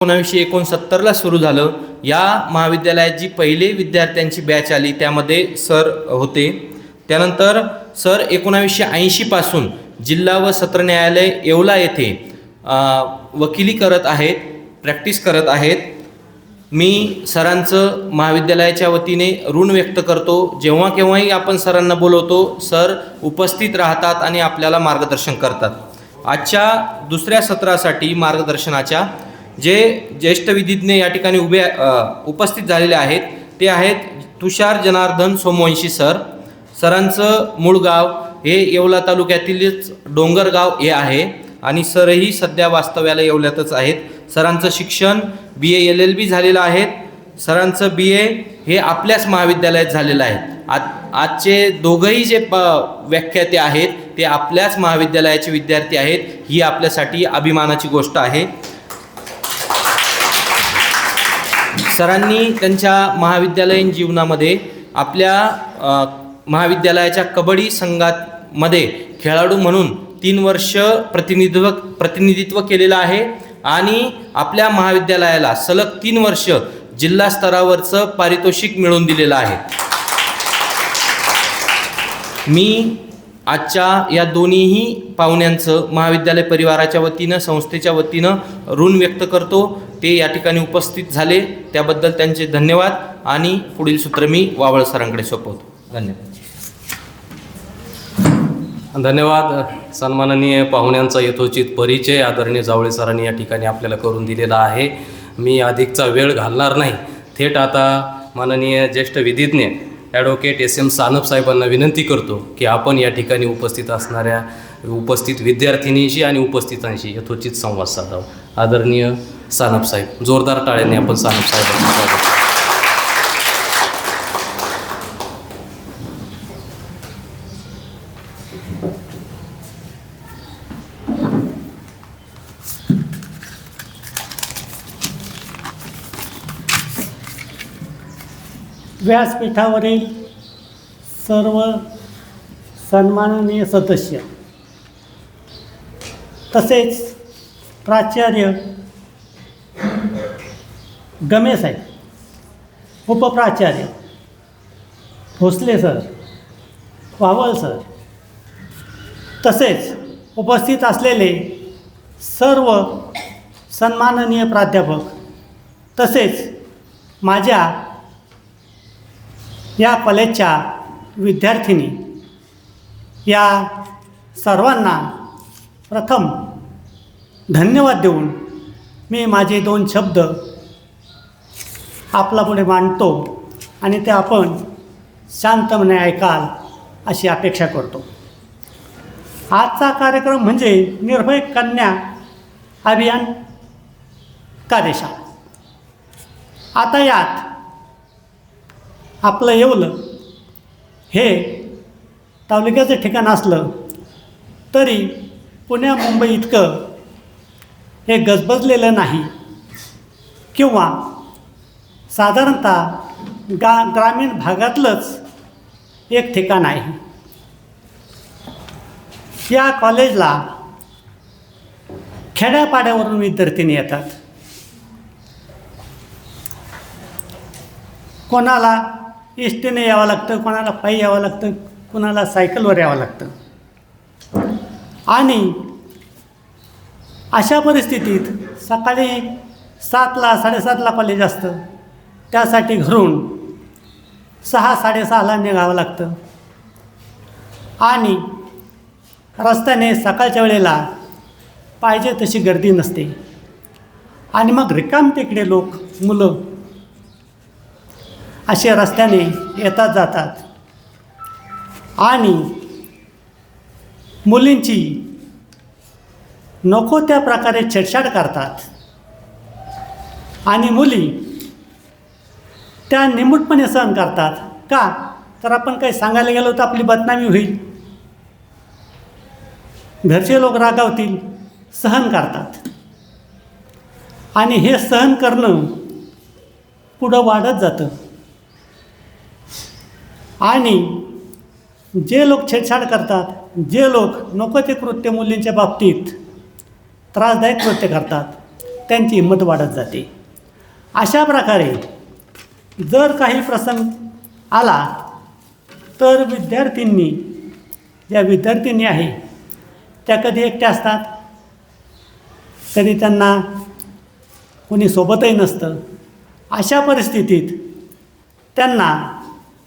1969ला सुरू झालं। या महाविद्यालयात जी पहिली विद्यार्थ्यांची बॅच आली त्यामध्ये सर होते। त्यानंतर सर 1980 पासून जिल्हा व सत्र न्यायालय येवला येथे वकिली करत आहेत, प्रॅक्टिस करत आहेत। मी सरांचं महाविद्यालयाच्या वतीने ऋण व्यक्त करतो। जेव्हा केव्हाही आपण सरांना बोलवतो सर उपस्थित राहतात आणि आपल्याला मार्गदर्शन करतात। आजच्या दुसऱ्या सत्रासाठी मार्गदर्शनाच्या जे ज्येष्ठ विधिज्ञ या ठिकाणी उपस्थित झालेले आहेत ते आहेत तुषार जनार्दन सोमवंशी सर। सरांचं मूळ गाव हे येवला तालुक्यातीलच डोंगरगाव हे आहे आणि सरही सध्या वास्तव्याला येवल्यातच आहेत। सरांचं शिक्षण BA LLB झालेलं आहे। सरांचं BA हे आपल्याच महाविद्यालयात झालेलं आहे। आजचे दोघंही जे व्याख्याते आहेत ते आपल्याच महाविद्यालयाचे विद्यार्थी आहेत। ही आपल्यासाठी अभिमानाची गोष्ट आहे। सरांनी त्यांच्या महाविद्यालयीन जीवनामध्ये आपल्या महाविद्यालयाच्या कबड्डी संघामध्ये खेळाडू म्हणून 3 वर्ष प्रतिनिधित्व केलेलं आहे आणि आपल्या महाविद्यालयाला सलग 3 वर्ष जिल्हा स्तरावरचं पारितोषिक मिळवून दिलेलं आहे। मी आजच्या या दोन्हीही पाहुण्यांचं महाविद्यालय परिवाराच्या वतीनं संस्थेच्या वतीनं ऋण व्यक्त करतो। ते या ठिकाणी उपस्थित झाले त्याबद्दल त्यांचे धन्यवाद आणि पुढील सूत्र मी वावळ सरांकडे सोपवतो। धन्यवाद। सन्माननीय पाहुण्यांचा यथोचित परिचय आदरणीय जावळे सरांनी या ठिकाणी आपल्याला करून दिलेला आहे। मी अधिकचा वेळ घालणार नाही। थेट आता माननीय ज्येष्ठ विधिज्ञ ॲडव्होकेट SM सानप साहेबांना विनंती करतो की आपण या ठिकाणी उपस्थित विद्यार्थिनींशी आणि उपस्थितांशी यथोचित संवाद साधावा। आदरणीय सानप साहेब, जोरदार टाळ्यांनी आपण सानप साहेबांचं स्वागत। व्यासपीठावरील सर्व सन्माननीय सदस्य तसेच प्राचार्य गमे साहेब, उपप्राचार्य भोसले सर, वावळ सर, तसेच उपस्थित असलेले सर्व सन्माननीय प्राध्यापक तसेच माझ्या या कॉलेजच्या विद्यार्थिनी या सर्वांना प्रथम धन्यवाद देऊन मी माझे 2 शब्द आपल्यापुढे मांडतो आणि ते आपण शांतपणे ऐकाल अशी अपेक्षा करतो। आजचा कार्यक्रम म्हणजे निर्भय कन्या अभियान कार्यशाळा। आता यात आपलं येवलं हे तालुक्याचं ठिकाण असलं तरी पुण्या मुंबई इतकं हे गजबजलेलं नाही किंवा साधारणतः ग्रामीण भागातलंच एक ठिकाण आहे। या कॉलेजला खेड्यापाड्यावरून विद्यार्थिनी येतात। कोणाला एसटीने यावं लागतं, कोणाला पायी यावं लागतं, कोणाला सायकलवर यावं लागतं आणि अशा परिस्थितीत सकाळी 7ला 7:30ला कॉलेज असतं, त्यासाठी घरून 6-6:30ला निघावं लागतं आणि रस्त्याने सकाळच्या वेळेला पाहिजे तशी गर्दी नसते आणि मग रिकामटेकडे लोक मुलं असे रस्त्याने येतात जातात आणि मुलींची नको त्या प्रकारे छेडछाड करतात आणि मुली त्या निमूटपणे सहन करतात। का तर आपण काही सांगायला गेलो तर आपली बदनामी होईल, घरचे लोक रागावतील, सहन करतात आणि हे सहन करणं पुढं वाढत जातं आणि जे लोक छेडछाड करतात, जे लोक नको ते कृत्य मुलींच्या बाबतीत त्रासदायक कृत्य करतात त्यांची हिंमत वाढत जाते. अशा प्रकारे जर काही प्रसंग आला तर विद्यार्थिनी आहे त्या कधी एकट्या असतात, कधी त्यांना कोणी सोबतही नसतं. अशा परिस्थितीत त्यांना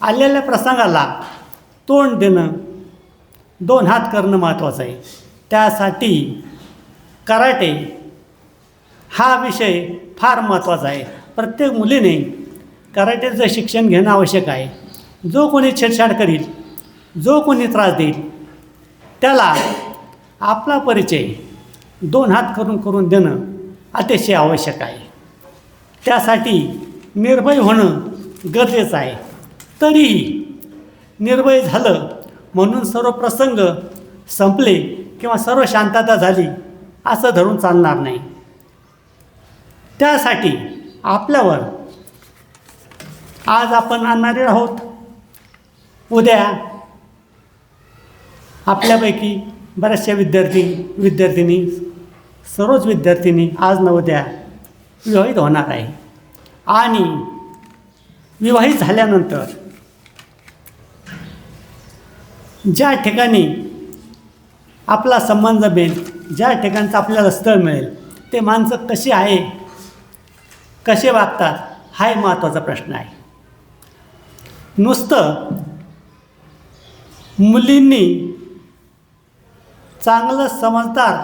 आलेल्या प्रसंगाला तोंड देणं, 2 हात करणं महत्त्वाचं आहे. त्यासाठी कराटे हा विषय फार महत्त्वाचा आहे. प्रत्येक मुलीने कराटेचं शिक्षण घेणं आवश्यक आहे. जो कोणी छेडछाड करील, जो कोणी त्रास देईल, त्याला आपला परिचय 2 हात करून देणं अतिशय आवश्यक आहे. त्यासाठी निर्भय होणं गरजेचं आहे. तरीही निर्भय झालं म्हणून सर्व प्रसंग संपले किंवा सर्व शांतता झाली असं धरून चालणार नाही. त्यासाठी आपल्यावर आज आपण आणणारे आहोत, उद्या आपल्यापैकी बऱ्याचशा विद्यार्थिनी सर्वच विद्यार्थिनी आज न उद्या विवाहित होणार आहे. आणि विवाहित झाल्यानंतर ज्या ठिकाणी आपला संबंध जमेल, ज्या ठिकाणचं आपल्याला स्थळ मिळेल, ते माणसं कशी आहे, कसे वागतात, हा महत्त्वाचा प्रश्न आहे. नुसतं मुलींनी चांगलं समजदार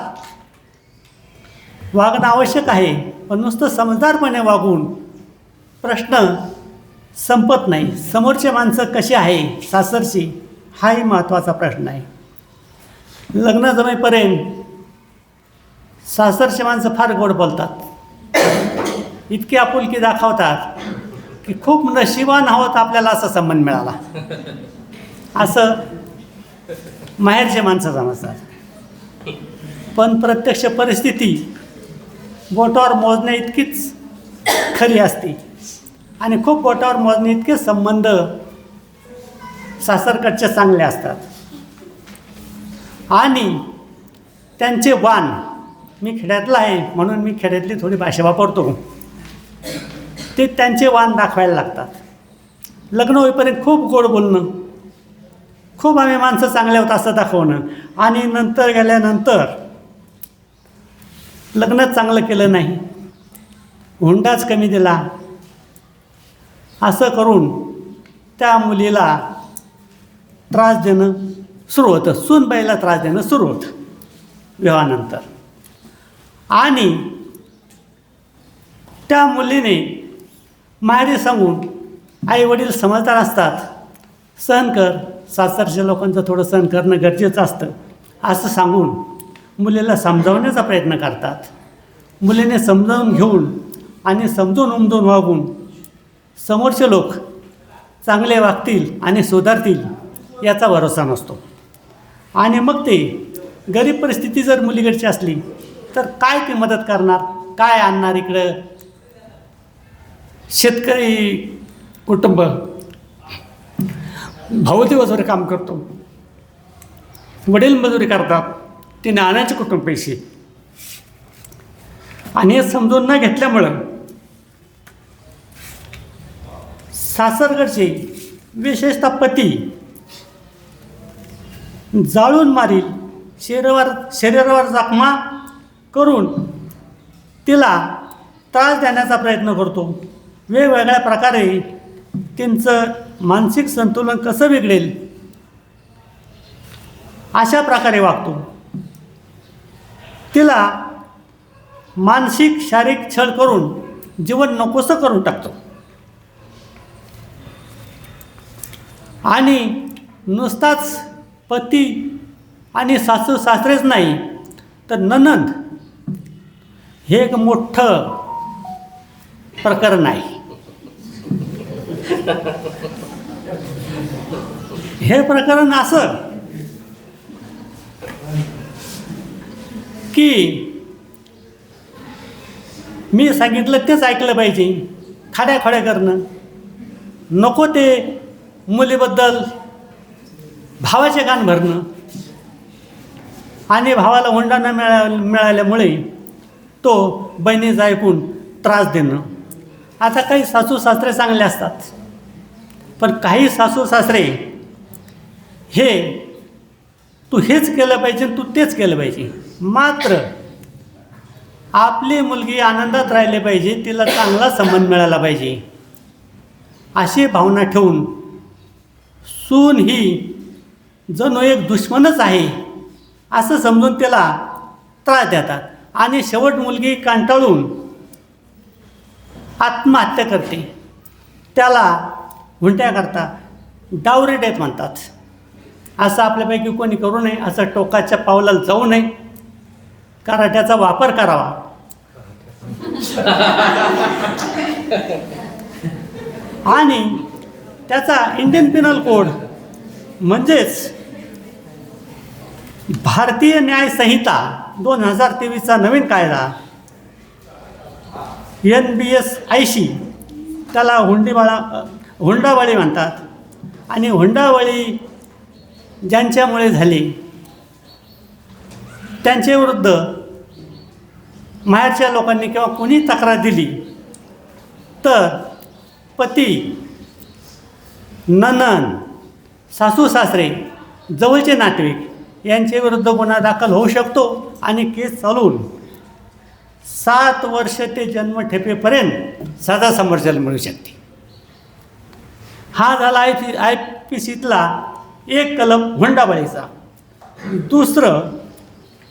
वागणं आवश्यक आहे, पण नुसतं समजदारपणे वागून प्रश्न संपत नाही. समोरचे माणसं कशी आहे, सासरची, हाही महत्त्वाचा प्रश्न आहे. लग्न जमेपर्यंत सासरचे माणसं फार गोड बोलतात, इतकी आपुलकी दाखवतात की खूप नशिबान आहोत आपल्याला असा संबंध मिळाला, असं माहेरचे माणसं समजतात. पण प्रत्यक्ष परिस्थिती बोटावर मोजण्या इतकीच खरी असते आणि खूप बोटावर मोजणे इतके संबंध सासरकडचे चांगले असतात. आणि त्यांचे वाण, मी खेड्यातला आहे म्हणून मी खेड्यातली थोडी भाषा वापरतो, ते त्यांचे वाण दाखवायला लागतात. लग्न होईपर्यंत खूप गोड बोलणं, खूप आम्ही माणसं चांगले होत असं दाखवणं, आणि नंतर गेल्यानंतर लग्नच चांगलं केलं नाही, हुंडाच कमी दिला, असं करून त्या मुलीला त्रास देणं सुरू होतं, सूनबाईला त्रास देणं सुरू होतं विवाहानंतर. आणि त्या मुलीने माहेरी सांगून, आई वडील समजदार असतात, सहन कर, सासरच्या लोकांचं थोडं सहन करणं गरजेचं असतं असं सांगून मुलीला समजावण्याचा प्रयत्न करतात. मुलीने समजावून घेऊन आणि समजून उमजून वागून समोरचे लोक चांगले वागतील आणि सुधारतील याचा भरोसा नसतो. आणि मग ते गरीब परिस्थिती जर मुलीकडची असली तर काय ती मदत करणार, काय आणणार इकडं. शेतकरी कुटुंब, भाऊ दिवसभर काम करतो, वडील मजुरी करतात, तिने आणायचे कुटुंब पैसे, आणि हे समजून न घेतल्यामुळं सासरकडचे विशेषतः पती जाळून मारील, शरीरावर जखमा करून तिला त्रास देण्याचा प्रयत्न करतो. वेगवेगळ्या प्रकारे त्यांचं मानसिक संतुलन कसं बिघडेल अशा प्रकारे वागतो. तिला मानसिक शारीरिक छळ करून जीवन नकोसं करून टाकतो. आणि नुसताच पती आणि सासू सासरेच नाही तर नणंद हे एक मोठं प्रकरण आहे. हे प्रकरण असं की मी सांगितलं तेच ऐकलं पाहिजे, खाड्याखोड्या करणं नको, ते मुलीबद्दल भावाचे कान भरणं, आणि भावाला हुंडा न मिळाल्यामुळे तो बहिणीचं ऐकून त्रास देणं. आता काही सासू सासरे चांगले असतात, पण काही सासू सासरे हे तू हेच केलं पाहिजे, तू तेच केलं पाहिजे. मात्र आपली मुलगी आनंदात राहिली पाहिजे, तिला चांगला संबंध मिळाला पाहिजे अशी भावना ठेवून सून ही जणू एक दुश्मनच आहे असं समजून त्याला त्रास देतात. आणि शेवट मुलगी कंटाळून आत्महत्या करते. त्याला हुंट्याकरता डावरी डेथ म्हणतात. असं आपल्यापैकी कोणी करू नये, असं टोकाच्या पावलाला जाऊ नये, कराट्याचा वापर करावा. आणि त्याचा इंडियन पिनल कोड म्हणजेच भारतीय न्याय संहिता 2023चा नवीन कायदा NBS 80 त्याला हुंडाबळी म्हणतात. आणि हुंडाबळी ज्यांच्यामुळे झाली त्यांच्याविरुद्ध माहेरच्या लोकांनी किंवा कोणी तक्रार दिली तर पती, नणंद, सासू सासरे, जवळचे नातेवाईक यांच्याविरुद्ध गुन्हा दाखल होऊ शकतो आणि केस चालून 7 वर्ष ते जन्मठेपेपर्यंत सजा समोरच्याला मिळू शकते. हा झाला IPCतला एक कलम हुंडाबळीचा. दुसरं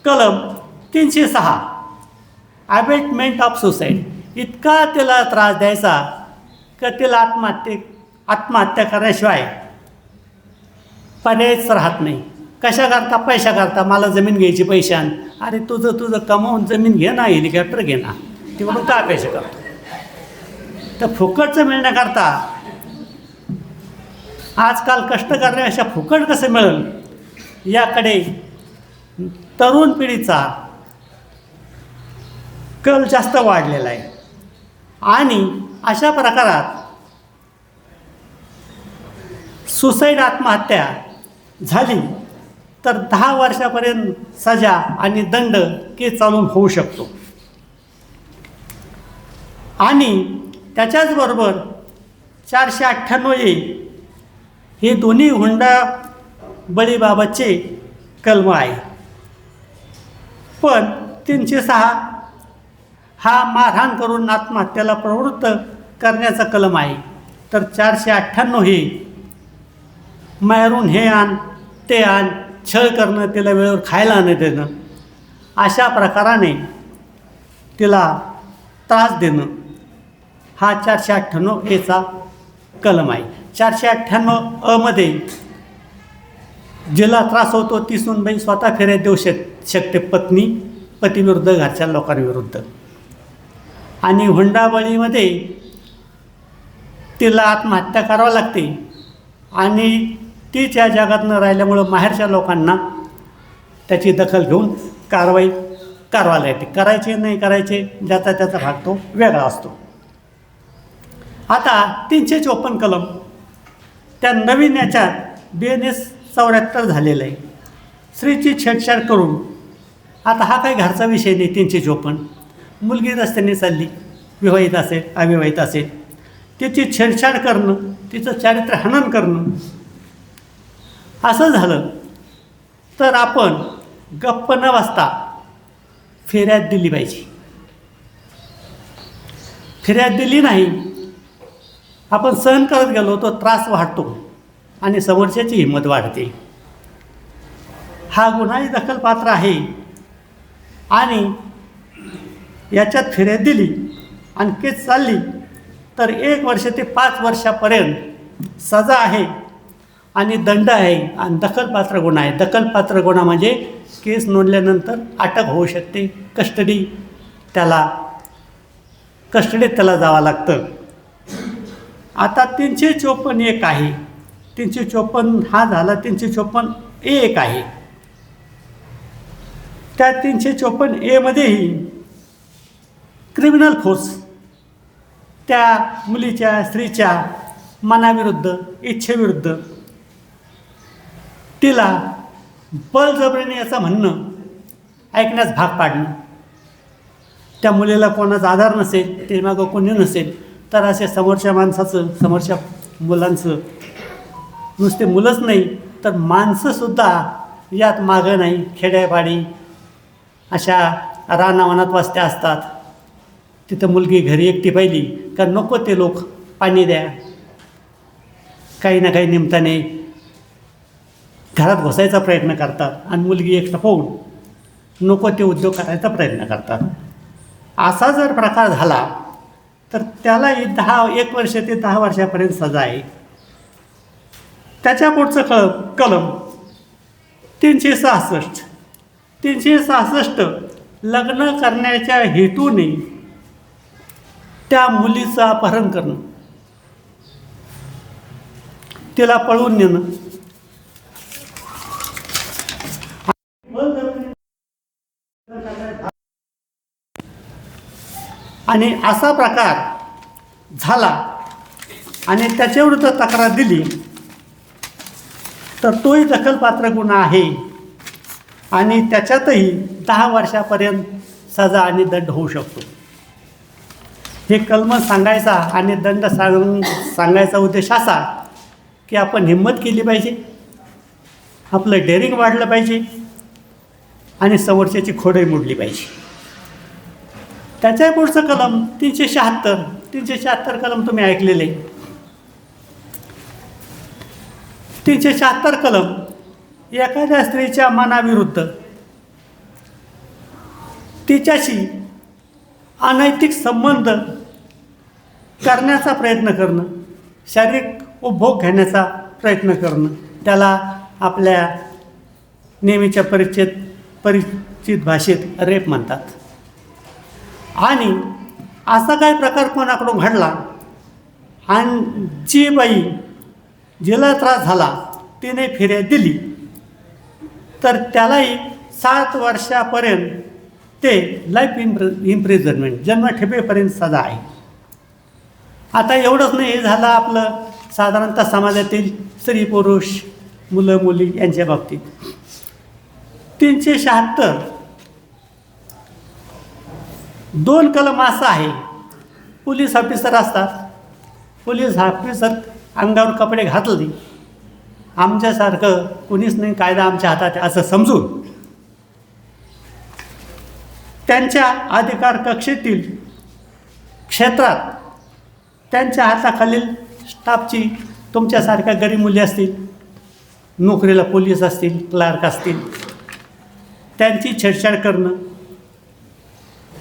कलम 306 अबेटमेंट ऑफ सुसाईड. इतका त्याला त्रास द्यायचा का त्याला आत्महत्या करण्याशिवाय पर्यायच राहत नाही. कशा करता? पैशा करता. मला जमीन घ्यायची पैशान. अरे तुझं कमावून जमीन घे ना, हेलिकॉप्टर घे ना, तेवढं काय पैसे करतो. तर फुकटचं मिळण्याकरता आजकाल कष्ट करण्यापेक्षा फुकट कसं मिळेल याकडे तरुण पिढीचा कल जास्त वाढलेला आहे. आणि अशा प्रकारात सुसाईड आत्महत्या झाली तर 10 वर्षापर्यंत सजा आणि दंड केस चालून होऊ शकतो. आणि त्याच्याचबरोबर 498A हे दोन्ही हुंडाबळीबाबतचे कलम आहे. पण 306 हा मारहाण करून आत्महत्येला प्रवृत्त करण्याचा कलम आहे. तर 498 हे माहेरून हे आण ते आण, छळ करणं, त्याला वेळेवर खायला न देणं, अशा प्रकाराने तिला त्रास देणं हा 498A कलम आहे. 498A मध्ये जिला त्रास होतो ती सूनबाई स्वतः फिर्याद देऊ शकते, पतीविरुद्ध, घरच्या लोकांविरुद्ध. आणि हुंडाबळीमध्ये तिला आत्महत्या करावी लागते आणि ती त्या जगात न राहिल्यामुळं माहेरच्या लोकांना त्याची दखल घेऊन कारवाई करायला येते. करायचे नाही करायचे ज्याचा त्याचा भाग तो वेगळा असतो. आता 354 कलम त्या नवीन याच्यात BNS 74 झालेलं आहे. स्त्रीची छेडछाड करून, आता हा काही घरचा विषय नाही. 354 मुलगी रस्त्याने चालली, विवाहित असेल अविवाहित असेल, तिची छेडछाड करणं, तिचं चारित्र्य हनन करणं असं झालं तर आपण गप्प न बसता फिर्याद दिली पाहिजे. फिर्याद दिली नाही, आपण सहन करत गेलो तो त्रास वाढतो आणि समोरच्याची हिंमत वाढते. हा गुन्हाही दखलपात्र आहे. आणि याच्यात फिर्याद दिली आणि केस चालली तर 1 वर्ष ते 5 वर्षापर्यंत सजा आहे आणि दंड आहे. आणि दखलपात्र गुन्हा आहे. दखलपात्र गुन्हा म्हणजे केस नोंदल्यानंतर अटक होऊ शकते, कस्टडीत त्याला जावं लागतं. आता 354 एक आहे. 354 हा झाला. 354A एक आहे. त्या 354A मध्येही क्रिमिनल फोर्स त्या मुलीच्या, स्त्रीच्या मनाविरुद्ध, इच्छेविरुद्ध तिला बळजबरीने याचं म्हणणं ऐकण्यास भाग पाडणं, त्या मुलीला कोणाचा आधार नसेल, ते मागं कोणी नसेल, तर असे समोरच्या माणसाचं, समोरच्या मुलांचं, नुसते मुलंच नाही तर माणसंसुद्धा यात मागं नाही. खेड्यापाडी अशा रानावनात वस्त्या असतात, तिथं मुलगी घरी एकटी पाहिली का नको ते लोक पाणी द्या, काही ना काही निमित्ताने घरात घुसायचा प्रयत्न करतात आणि मुलगी एकटं पाहून नको ते उद्योग करायचा प्रयत्न करतात. असा जर प्रकार झाला तर त्याला 1 वर्ष ते 10 वर्षापर्यंत सजा आहे. त्याच्या पुढचं कलम 366 लग्न करण्याच्या हेतूने त्या मुलीचं अपहरण करणं, तिला पळवून नेणं, आणि असा प्रकार झाला आणि त्याच्याविरुद्ध तक्रार दिली तर तोही दखलपात्र गुन्हा आहे आणि त्याच्यातही 10 वर्षापर्यंत सजा आणि दंड होऊ शकतो. हे कलम सांगायचा आणि दंड सांगायचा उद्देश असा की आपण हिंमत केली पाहिजे, आपलं डेअरिंग वाढलं पाहिजे आणि समोरच्याची खोडही मोडली पाहिजे. त्याच्या पुढचं कलम 376 कलम तुम्ही ऐकलेले. 376 कलम एखाद्या स्त्रीच्या मनाविरुद्ध तिच्याशी अनैतिक संबंध करण्याचा प्रयत्न करणं, शारीरिक उपभोग घेण्याचा प्रयत्न करणं, त्याला आपल्या नेहमीच्या परिचित भाषेत रेप म्हणतात. आणि असा काही प्रकार कोणाकडून घडला आणि जी बाई जिला त्रास झाला तिने फिर्याद दिली तर त्यालाही 7 वर्षापर्यंत ते लाईफ इम्प्रिझनमेंट, जन्मठेपेपर्यंत सजा आहे. आता एवढंच नाही, हे झालं आपलं साधारणतः समाजातील स्त्री पुरुष मुलं मुली यांच्या बाबतीत. 376 2 कलम असं आहे, पोलीस ऑफिसर असतात, पोलीस ऑफिसर अंगावर कपडे घातले, आमच्यासारखं कुणीच नाही, कायदा आमच्या हातात असं समजून त्यांच्या अधिकार कक्षेतील क्षेत्रात त्यांच्या हाताखालील स्टाफची, तुमच्यासारख्या गरीब मुली असतील, नोकरीला पोलीस असतील, क्लार्क असतील, त्यांची छेडछाड करणं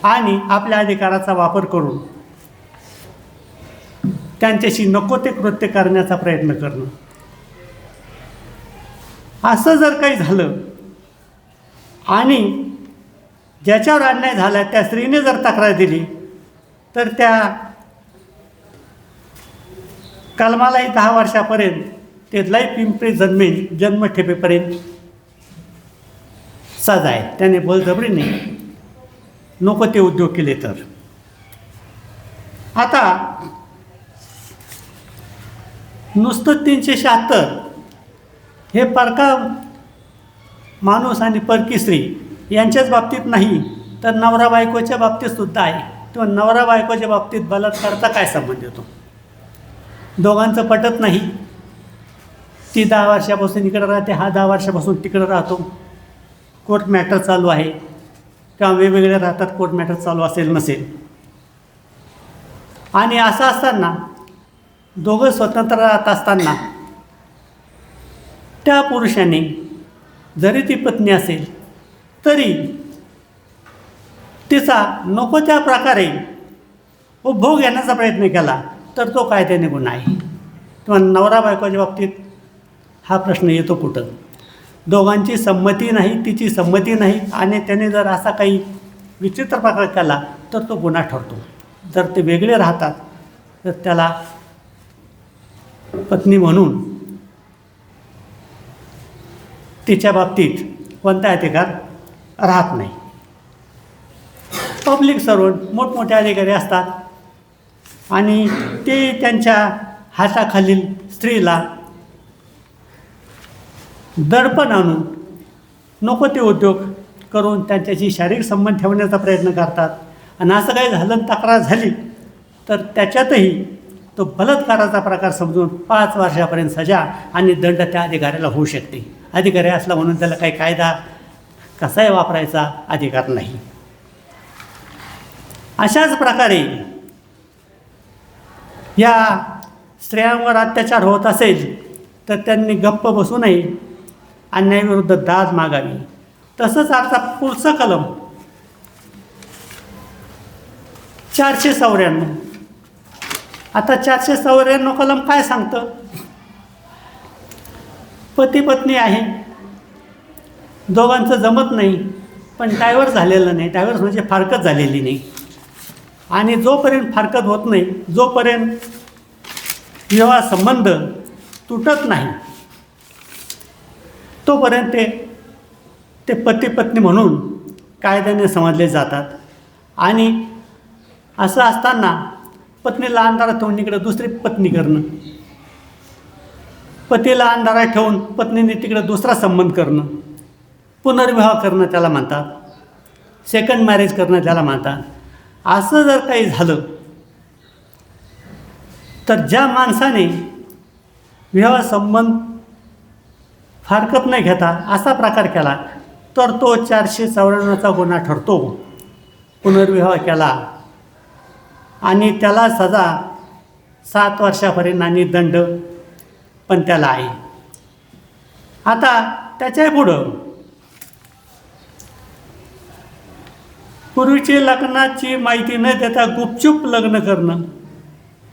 आणि आपल्या अधिकाराचा वापर करून त्यांच्याशी नको ते कृत्य करण्याचा प्रयत्न करणं. असं जर काही झालं आणि ज्याच्यावर अन्याय झाला त्या स्त्रीने जर तक्रार दिली तर त्या कलमालाही 10 वर्षापर्यंत ते लाईफ इम्प्रिझनमेंट, जन्मठेपेपर्यंत सजा आहे. त्याने बळजबरीने नको ते उद्योग केले तर. आता नुसतं 376 हे परका माणूस आणि परकी स्त्री यांच्याच बाबतीत नाही तर नवरा बायकोच्या बाबतीत सुद्धा आहे. किंवा नवरा बायकोच्या बाबतीत बलात्काराचा काय संबंध येतो? दोघांचं पटत नाही, ती 10 वर्षापासून इकडं राहते, हा 10 वर्षापासून तिकडं राहतो, कोर्ट मॅटर चालू आहे किंवा वेगवेगळे राहतात, कोर्ट मॅटर चालू असेल नसेल. आणि असं असताना दोघं स्वतंत्र राहत असताना त्या पुरुषाने जरी ती पत्नी असेल तरी तिचा नको त्या प्रकारे उपभोग घेण्याचा प्रयत्न केला तर तो कायद्याने गुन्हा आहे. किंवा नवरा बायकोच्या बाबतीत हा प्रश्न येतो कुठं? दोघांची संमती नाही, तिची संमती नाही आणि त्याने जर असा काही विचित्र प्रकार केला तर तो गुन्हा ठरतो. जर ते वेगळे राहतात तर त्याला पत्नी म्हणून तिच्या बाबतीत कोणता अधिकार राहत नाही. पब्लिक सर्वंट मोठमोठे अधिकारी असतात आणि ते त्यांच्या हाताखालील स्त्रीला दडपण आणून नको ते उद्योग करून त्यांच्याशी शारीरिक संबंध ठेवण्याचा प्रयत्न करतात आणि असं काही झालं आणि तक्रार झाली तर त्याच्यातही तो बलात्काराचा प्रकार समजून 5 वर्षापर्यंत सजा आणि दंड त्या अधिकाऱ्याला होऊ शकते. अधिकारी असला म्हणून त्याला काही कायदा कसाही वापरायचा अधिकार नाही. अशाच प्रकारे या स्त्रियांवर अत्याचार होत असेल तर त्यांनी गप्प बसू नये, अन्यायाविरुद्ध दाद मागावी. तसंच आता पुढचं कलम 494. आता 494 कलम काय सांगतं? पती पत्नी आहे, दोघांचं जमत नाही, पण डायव्हर्स झालेलं नाही, डायव्हर्स म्हणजे फारकत झालेली नाही. आणि जोपर्यंत फारकत होत नाही, जोपर्यंत विवाह संबंध तुटत नाही, तोपर्यंत ते पती पत्नी म्हणून कायद्याने समजले जातात. आणि असं असताना पत्नीला अंधारात ठेवून इकडं दुसरी पत्नी करणं, पतीला अंधारात ठेवून पत्नीने तिकडं दुसरा संबंध करणं, पुनर्विवाह करणं त्याला म्हणतात, सेकंड मॅरेज करणं त्याला म्हणतात. असं जर काही झालं तर ज्या माणसाने विवाह संबंध फारकत नाही घेता असा प्रकार केला तर तो 494चा गुन्हा ठरतो. पुनर्विवाह केला आणि त्याला सजा 7 वर्षापर्यंत आणि दंड पण त्याला आहे. आता त्याच्या पुढं पूर्वीची लग्नाची माहिती न देता गुपचूप लग्न करणं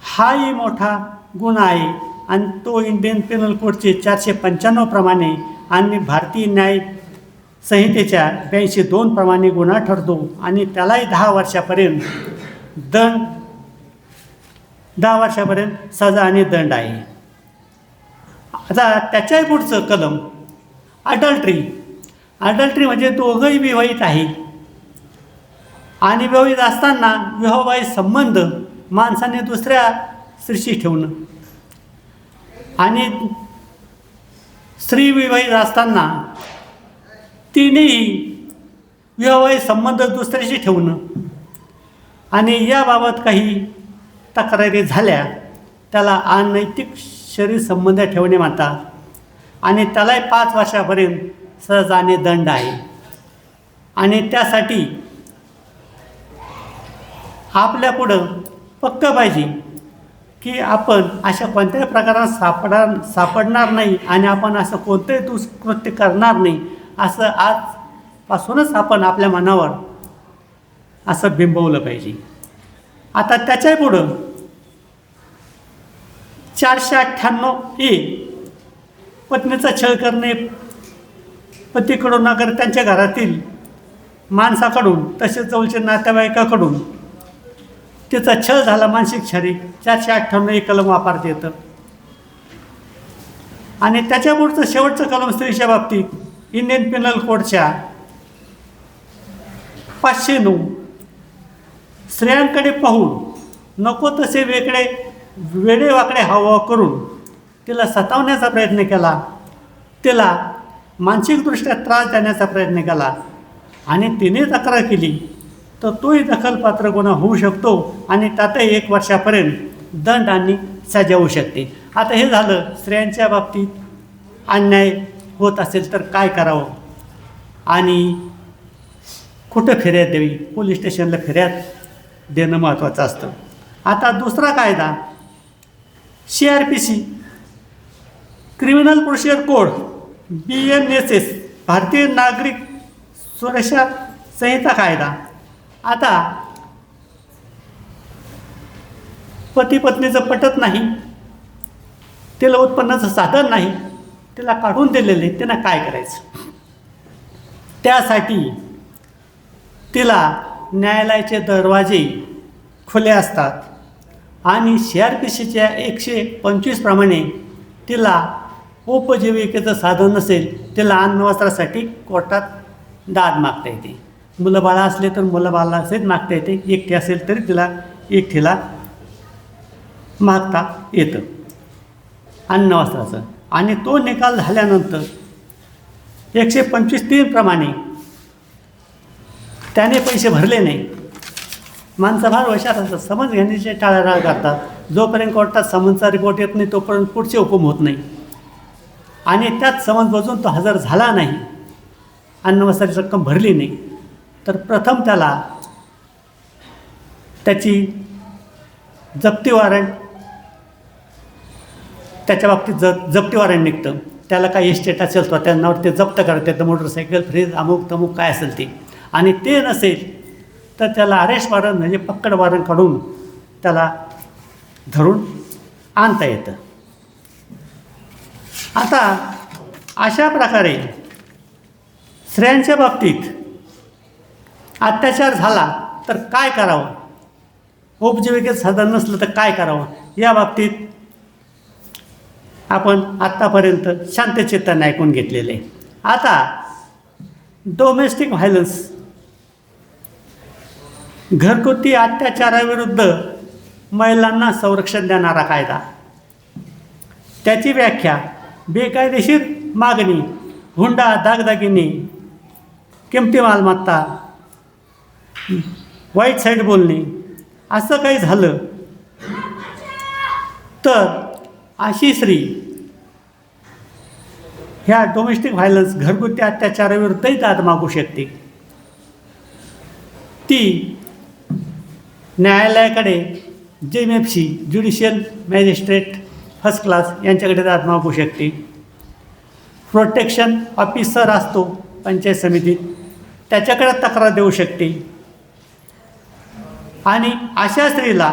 हाही मोठा गुन्हा आहे आणि तो इंडियन पेनल कोडचे 495 प्रमाणे आणि भारतीय न्याय संहितेच्या 82 प्रमाणे गुन्हा ठरतो आणि त्यालाही 10 वर्षापर्यंत दंड 10 वर्षापर्यंत सजा आणि दंड आहे. आता त्याच्याही पुढचं कलम अडल्ट्री. अडल्ट्री म्हणजे दोघंही विवाहित आहे आणि विवाहित असताना विवाहबाह्य संबंध माणसाने दुसऱ्या स्त्रीशी ठेवणं आणि स्त्री विवाहित असताना तिनेही विवाहबाह्य संबंध दुसऱ्याशी ठेवणं आणि याबाबत काही तक्रारी झाल्या त्याला अनैतिक शरीर संबंध ठेवणे म्हणतात आणि त्यालाही 5 वर्षापर्यंत सजा आणि दंड आहे. आणि त्यासाठी आपल्यापुढं पक्क पाहिजे की आपण अशा कोणत्याही प्रकारात सापडणार नाही आणि आपण असं कोणतंही दुष्कृत्य करणार नाही असं आजपासूनच आपण आपल्या मनावर असं बिंबवलं पाहिजे. आता त्याच्याही पुढं 498A पत्नीचा छळ करणे पतीकडून अगर त्यांच्या घरातील माणसाकडून तसेच जवळच्या नातेवाईकाकडून तिचा छळ झाला मानसिक शारीरिक 498 कलम वापरता येतं. आणि त्याच्या पुढचं शेवटचं कलम स्त्रीच्या बाबतीत इंडियन पेनल कोडच्या 509 स्त्रियांकडे पाहून नको तसे वेडेवाकडे हावभाव करून तिला सतावण्याचा प्रयत्न केला, तिला मानसिकदृष्ट्या त्रास देण्याचा प्रयत्न केला आणि तिने तक्रार केली तर तोही दखलपात्र गुन्हा होऊ शकतो आणि त्यातही 1 वर्षापर्यंत दंड आणि सजा होऊ शकते. आता हे झालं स्त्रियांच्या बाबतीत अन्याय होत असेल तर काय करावं आणि कुठं फिर्याद द्यावी. पोलीस स्टेशनला फिर्याद देणं महत्त्वाचं असतं. आता दुसरा कायदा CRPC criminal procedure code BNSS भारतीय नागरिक सुरक्षा संहिता कायदा. आता पती पत्नीचं पटत नाही, तिला उत्पन्नाचं साधन नाही, तिला काढून दिलेले, त्यांना काय करायचं? त्यासाठी तिला न्यायालयाचे दरवाजे खुले असतात आणि CRPCच्या 125 प्रमाणे तिला उपजीविकेचं साधन नसेल तिला अन्न वस्त्रासाठी कोर्टात दाद मागता येते. मुलं बाळा असले तर मुलं बाळासहित मागता येते, एकटी असेल तरी तिला एकटीला मागता येतं अन्न वस्त्राचं. आणि तो निकाल झाल्यानंतर 125(3) प्रमाणे त्याने पैसे भरले नाही माणसं फार हुशार असतात, समज घेण्याचे टाळाटाळ करतात. जोपर्यंत कोर्टात समन्सचा रिपोर्ट येत नाही तोपर्यंत पुढचे हुकूम होत नाही. आणि त्यात समज बजून तो हजर झाला नाही, अन्नवस्त्राची रक्कम भरली नाही, तर प्रथम त्याला त्याची जप्ती वॉरंट, त्याच्या बाबतीत जप्ती वॉरंट निघतं. त्याला काही इस्टेट असेल तर त्यांनावर ते जप्त करता येतं, मोटरसायकल, फ्रीज, अमुक तमुक काय असेल ते. आणि ते नसेल तर त्याला अरेस्ट वॉरंट म्हणजे पकड वॉरंट काढून त्याला धरून आणता येतं. आता अशा प्रकारे स्त्रियांच्या बाबतीत अत्याचार झाला तर काय करावं, उपजीविकेत साधन नसलं तर काय करावं, या बाबतीत आपण आत्तापर्यंत शांतचित्ताने ऐकून घेतलेले. आता डोमेस्टिक व्हायलन्स, घरगुती अत्याचाराविरुद्ध महिलांना संरक्षण देणारा कायदा, त्याची व्याख्या बेकायदेशीर मागणी, हुंडा, दागदागिने, किमती मालमत्ता, वाईट साईड बोलणे, असं काही झालं तर अशी स्त्री ह्या डोमेस्टिक व्हायलन्स, घरगुती अत्याचाराविरुद्धही दाद मागू शकते. ती न्यायालयाकडे JMFC, judicial magistrate first class यांच्याकडे दाद मागू शकते. प्रोटेक्शन ऑफिसर असतो पंचायत समितीत, त्याच्याकडे तक्रार देऊ शकते. आणि अशा स्त्रीला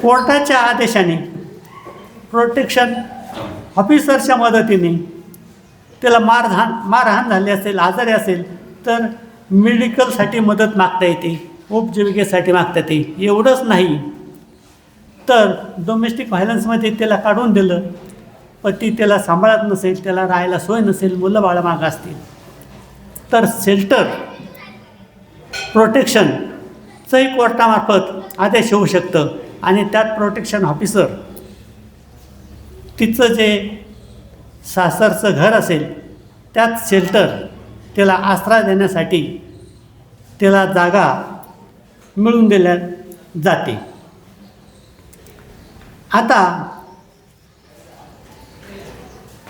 कोर्टाच्या आदेशाने प्रोटेक्शन ऑफिसरच्या मदतीने त्याला मारहाण झाली असेल, आजारी असेल तर मेडिकलसाठी मदत मागता येते, उपजीविकेसाठी मागता येते. एवढंच नाही तर डोमेस्टिक व्हायलन्समध्ये त्याला काढून दिलं, पती त्याला सांभाळत नसेल, त्याला राहायला सोय नसेल, मुलं बाळं मागं असतील, तर शेल्टर प्रोटेक्शनचंही कोर्टामार्फत आदेश होऊ शकतं. आणि त्यात प्रोटेक्शन ऑफिसर तिचं जे सासरचं घर असेल त्यात शेल्टर, त्याला आसरा देण्यासाठी त्याला जागा मिळवून दिल्या जाते. आता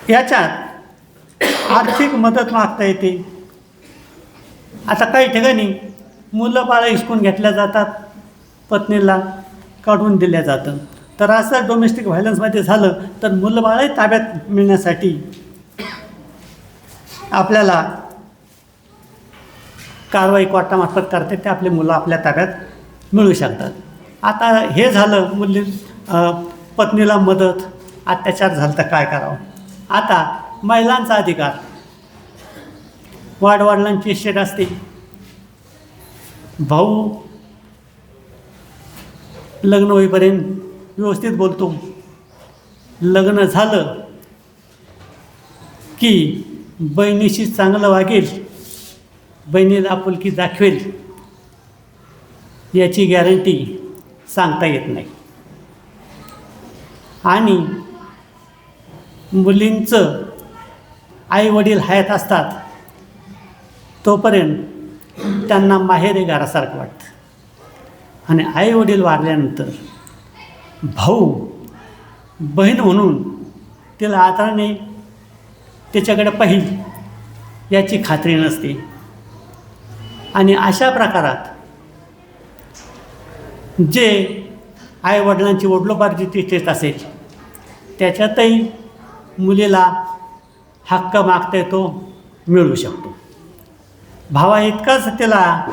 याच्यात आर्थिक मदत मागता येते. आता काही ठिकाणी मुलं बाळं हिसकून घेतल्या जातात, पत्नीला काढून दिल्या जातं. तर असं डोमेस्टिक व्हायलन्समध्ये झालं तर मुलं बाळंही ताब्यात मिळण्यासाठी आपल्याला कारवाई कोर्टामार्फत करते, ते आपले मुलं आपल्या ताब्यात मिळू शकतात. आता हे झालं पत्नीला मदत, अत्याचार झाला तर काय करावं. आता महिलांचा अधिकार, वाडवडिलांची इस्टेट असते, भाऊ लग्न होईपर्यंत व्यवस्थित बोलतो, लग्न झालं की बहिणीशी चांगलं वागेल, बहिणीला आपुलकी दाखवेल, याची गॅरंटी सांगता येत नाही. आणि मुलींचं आईवडील हयात असतात तोपर्यंत त्यांना माहेरी घरासारखं वाटतं. आणि आईवडील वारल्यानंतर भाऊ बहीण म्हणून तिला आदराने त्याच्याकडे पाहिल याची खात्री नसते. आणि अशा प्रकारात जे आईवडिलांची वडिलोपार्जित इस्टेट असेल त्याच्यातही मुलीला हक्क मागता येतो, मिळू शकतो. भावा इतकाच त्याला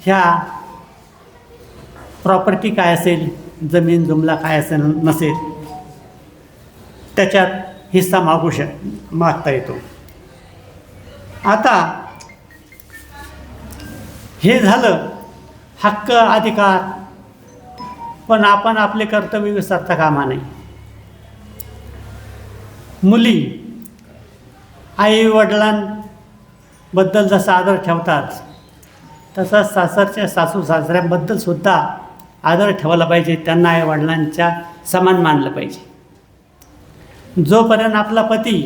ह्या प्रॉपर्टी काय असेल, जमीन जुमला काय असेल नसेल, त्याच्यात हिस्सा मागता येतो. आता हे झालं हक्क अधिकार, पण आपण आपले कर्तव्य विसरता कामा नये. मुली आईवडिलांबद्दल जसा आदर ठेवतात तसाच सासरच्या सासू सासऱ्यांबद्दल सुद्धा आदर ठेवला पाहिजे. त्यांना आईवडिलांच्या समान मानलं पाहिजे. जोपर्यंत आपला पती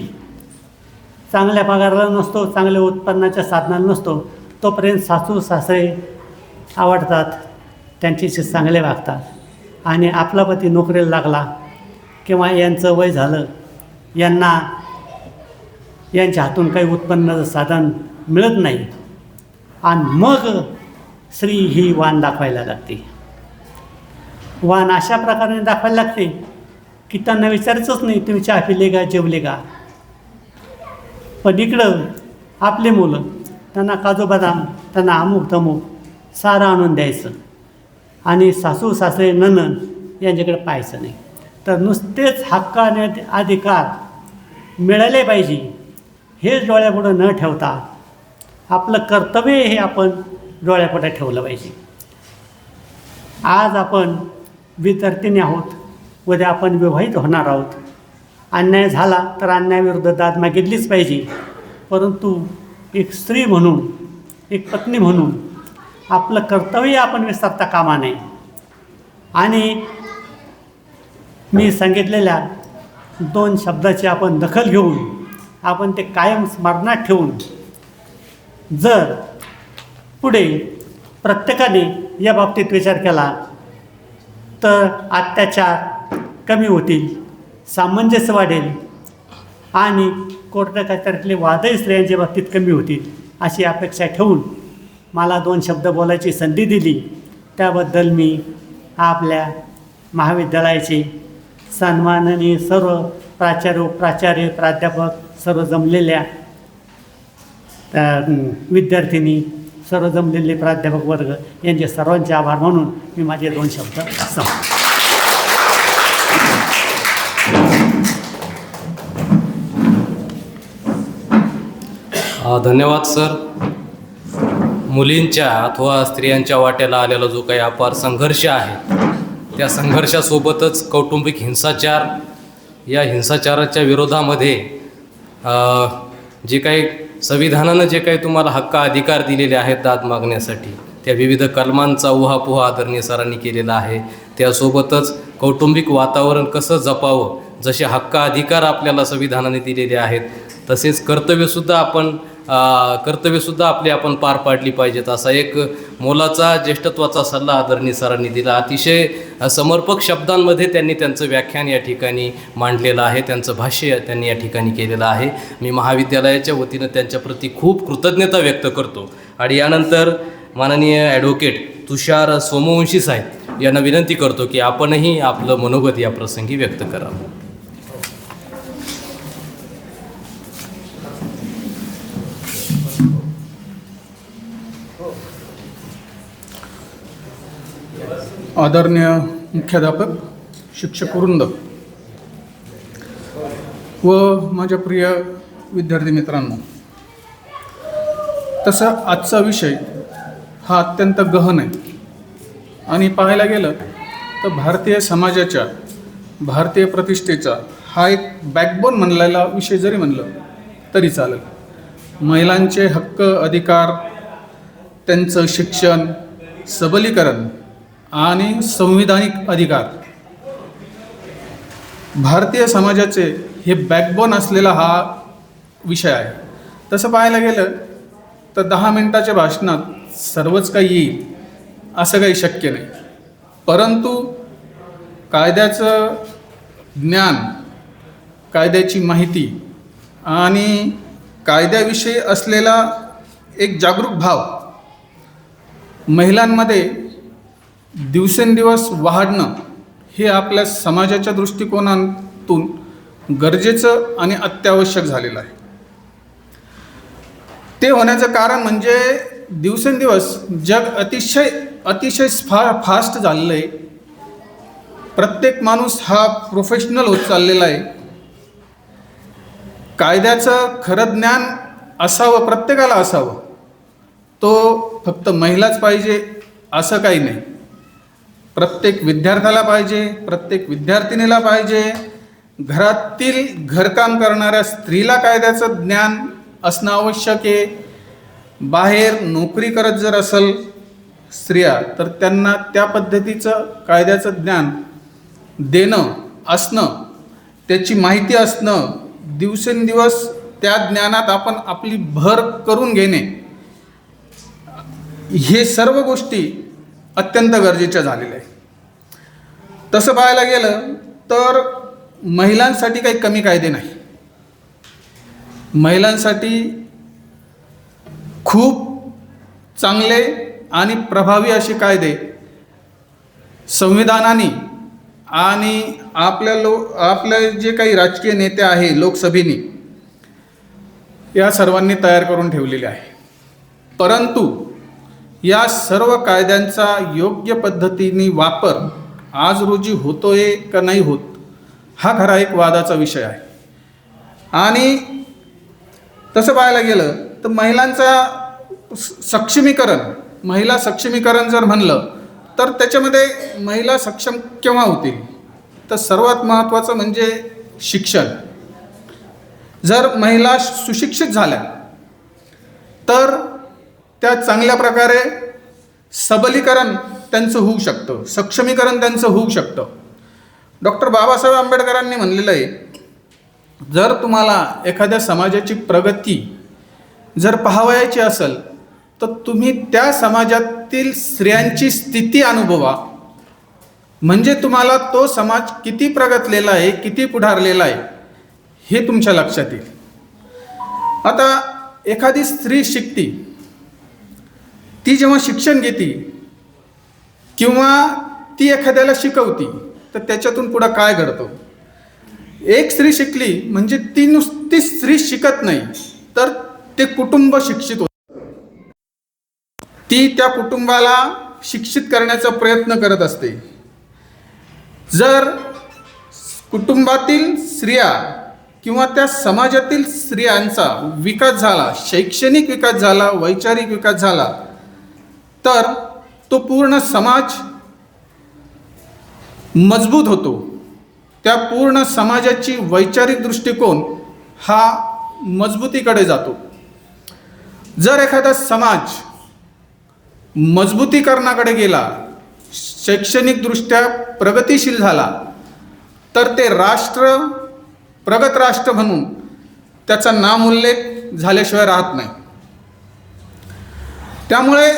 चांगल्या पगाराला नसतो, चांगल्या उत्पन्नाच्या साधनाला नसतो, तोपर्यंत सासू सासरे आवडतात, त्यांच्याशी चांगले वागतात आणि आपला पती नोकरीला लागला किंवा यांचं वय झालं, यांना यांच्या हातून काही उत्पन्नाचं साधन मिळत नाही आणि मग स्त्री ही वाण दाखवायला लागते. वाण अशा प्रकारे दाखवायला लागते की त्यांना विचारायचंच नाही तुम्ही चहा पिले का, जेवले का. पण इकडं आपले मुलं त्यांना काजू बदाम, त्यांना अमुक तमुक सारं आणून द्यायचं आणि सासू सासरे नणंद यांच्याकडे पाहायचं नाही. तर नुसतेच हक्काने अधिकार मिळाले पाहिजे हे डोळ्यापुढं न ठेवता आपलं कर्तव्य हे आपण डोळ्यापुढे ठेवलं पाहिजे. आज आपण विद्यार्थिनी आहोत, उद्या आपण विवाहित होणार आहोत. अन्याय झाला तर अन्यायाविरुद्ध दाद मागितलीच पाहिजे, परंतु एक स्त्री म्हणून, एक पत्नी म्हणून आपलं कर्तव्य आपण विसरता कामा नये. आणि मी सांगितलेल्या 2 शब्दाची आपण दखल घेऊन आपण ते कायम स्मरणात ठेवून जर पुढे प्रत्येकाने या बाबतीत विचार केला तर अत्याचार कमी होतील, सामंजस्य वाढेल आणि कोर्ट कचेरीतले वादही स्त्रियांच्या बाबतीत कमी होतील अशी अपेक्षा ठेवून मला 2 शब्द बोलायची संधी दिली त्याबद्दल मी आपल्या महाविद्यालयाचे सन्माननीय सर्व प्राचार्य, प्राध्यापक, सर्व जमलेल्या विद्यार्थिनी, सर्व जमलेले प्राध्यापक वर्ग यांचे सर्वांचे आभार मानून मी माझे 2 शब्द संपवतो. धन्यवाद सर. मुलींच्या अथवा स्त्रियांच्या वाट्याला आलेला जो काही अपार संघर्ष आहे त्या संघर्षासोबतच कौटुंबिक हिंसाचार, या हिंसाचाराच्या विरोधामध्ये जे काही संविधानानं जे काही तुम्हाला हक्क अधिकार दिलेले आहेत दाद मागण्यासाठी, त्या विविध कलमांचा उहापोह आदरणीय सरांनी केलेला आहे. त्यासोबतच कौटुंबिक वातावरण कसं जपावं, जसे हक्क अधिकार आपल्याला संविधानाने दिलेले आहेत तसेच कर्तव्यसुद्धा आपली आपण पार पाडली पाहिजेत असा एक मोलाचा ज्येष्ठत्वाचा सल्ला आदरणीय सरांनी दिला. अतिशय समर्पक शब्दांमध्ये त्यांनी त्यांचं व्याख्यान या ठिकाणी मांडलेलं आहे, त्यांचं भाष्य त्यांनी या ठिकाणी केलेलं आहे. मी महाविद्यालयाच्या वतीनं त्यांच्याप्रती खूप कृतज्ञता व्यक्त करतो. आणि यानंतर माननीय ॲडव्होकेट तुषार सोमवंशी साहेब यांना विनंती करतो की आपणही आपलं मनोगत या प्रसंगी व्यक्त करावं. आदरणीय मुख्याध्यापक, शिक्षक वृंद व माझ्या प्रिय विद्यार्थी मित्रांनो, तसं आजचा विषय हा अत्यंत गहन आहे आणि पाहायला गेलं तर भारतीय समाजाच्या, भारतीय प्रतिष्ठेचा हा एक बॅकबोन म्हणलेला विषय जरी म्हणलं तरी चालेल. महिलांचे हक्क, अधिकार, त्यांचं शिक्षण, सबलीकरण आणि संविधानिक अधिकार, भारतीय समाजाचे हे बॅकबोन असलेला हा विषय आहे. तसं पाहायला गेलं तर 10 मिनिटाच्या भाषणात सर्वच काही येईल असं काही शक्य नाही, परंतु कायद्याचं ज्ञान, कायद्याची माहिती आणि कायद्याविषयी असलेला एक जागरूक भाव महिलांमध्ये दिवसेंदिवस वाढणं हे आपल्या समाजाच्या दृष्टिकोनातून गरजेचं आणि अत्यावश्यक झालेलं आहे. ते होण्याचं कारण म्हणजे दिवसेंदिवस जग अतिशय फास्ट झालेलं आहे. प्रत्येक माणूस हा प्रोफेशनल होत चाललेला आहे. कायद्याचं खरं ज्ञान असावं, प्रत्येकाला असावं, तो फक्त महिलाच पाहिजे असं काही नाही. प्रत्येक विद्यार्थ्याला पाहिजे, प्रत्येक विद्यार्थिनीला पाहिजे, घरातील घरकाम करणाऱ्या स्त्रीला कायद्याचं ज्ञान असणं आवश्यक आहे. बाहेर नोकरी करत जर असेल स्त्रिया तर त्यांना त्या पद्धतीचं कायद्याचं ज्ञान देणं, असणं, त्याची माहिती असणं, दिवसेंदिवस त्या ज्ञानात आपण आपली भर करून घेणे हे सर्व गोष्टी अत्यंत गरजेच्या झालेल्या आहे. तसं पाहायला गेलं तर महिलांसाठी काही कमी कायदे नाही. महिलांसाठी खूप चांगले आणि प्रभावी असे कायदे संविधानाने आणि आपले जे काही राजकीय नेते आहे लोकसभेने या सर्वांनी तयार करून ठेवलेले आहे. परंतु या सर्व कायद्यांचा योग्य पद्धतीने वापर आज रोजी होतोय का नाही होत हा खरा एक वादाचा विषय आहे. आणि तसं पाहायला गेलं तर महिलांचा महिला सक्षमीकरण जर म्हणलं तर त्याच्यामध्ये महिला सक्षम केव्हा होतील तर सर्वात महत्त्वाचं म्हणजे शिक्षण. जर महिला सुशिक्षित झाल्या तर त्या चांगल्या प्रकारे सबलीकरण त्यांचं होऊ शकतं, सक्षमीकरण त्यांचं होऊ शकतं. डॉक्टर बाबासाहेब आंबेडकरांनी म्हणलेलं आहे, जर तुम्हाला एखाद्या समाजाची प्रगती जर पाहावयाची असेल तर तुम्ही त्या समाजातील स्त्रियांची स्थिती अनुभवा, म्हणजे तुम्हाला तो समाज किती प्रगतलेला आहे, किती पुढारलेला आहे हे तुमच्या लक्षात येईल. आता एखादी स्त्री शिकती, ती जेव्हा शिक्षण घेते किंवा ती एखाद्याला शिकवती तर त्याच्यातून पुढं काय घडतं. एक स्त्री शिकली म्हणजे ती नुसती स्त्री शिकत नाही तर ते कुटुंब शिक्षित होतं. ती त्या कुटुंबाला शिक्षित करण्याचा प्रयत्न करत असते. जर कुटुंबातील स्त्रिया किंवा त्या समाजातील स्त्रियांचा विकास झाला, शैक्षणिक विकास झाला, वैचारिक विकास झाला तर तो पूर्ण समाज मजबूत होतो. त्या पूर्ण समाजाची वैचारिक दृष्टिकोन हा मजबूतीकडे जातो. जर एखादा समाज मजबूतीकरणाकडे गेला, शैक्षणिकदृष्ट्या प्रगतिशील झाला तर ते राष्ट्र प्रगत राष्ट्र म्हणून त्याचा नामोल्लेख झाल्याशिवाय राहत नाही. त्यामुळे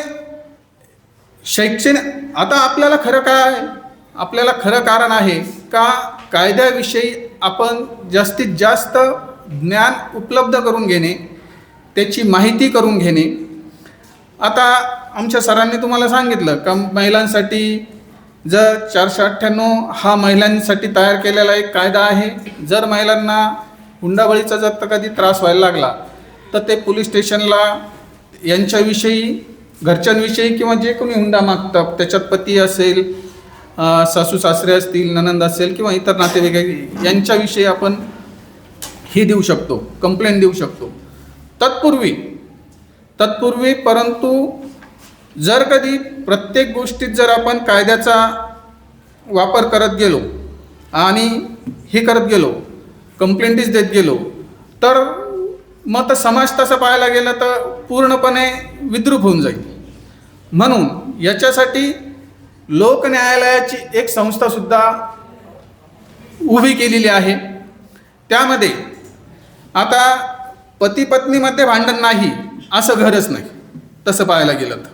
आता आपल्याला खरं काय आहे, आपल्याला खरं कारण आहे का कायद्याविषयी आपण जास्तीत जास्त ज्ञान उपलब्ध करून घेणे, त्याची माहिती करून घेणे. आता आमच्या सरांनी तुम्हाला सांगितलं का महिलांसाठी जर 498 हा महिलांसाठी तयार केलेला एक कायदा आहे. जर महिलांना हुंडाबळीचा जर कधी त्रास व्हायला लागला तर ते पोलीस स्टेशनला यांच्याविषयी, घरच्यांविषयी किंवा जे कोणी हुंडा मागतात त्याच्यात पती असेल, सासू सासरे असतील, ननंद असेल किंवा इतर नातेवाईक यांच्याविषयी आपण हे देऊ शकतो, कंप्लेंट देऊ शकतो. तत्पूर्वी परंतु जर कधी प्रत्येक गोष्टीत जर आपण कायद्याचा वापर करत गेलो आणि हे करत गेलो, कंप्लेंटीज देत गेलो तर मग तर समाज तसं पाहायला गेलं तर पूर्णपणे विद्रूप होऊन जाईल. म्हणून याच्यासाठी लोक न्यायालयाची एक संस्थासुद्धा उभी केलेली आहे. त्यामध्ये आता पती पत्नीमध्ये भांडण नाही असं घरच नाही. तसं पाहायला गेलं तर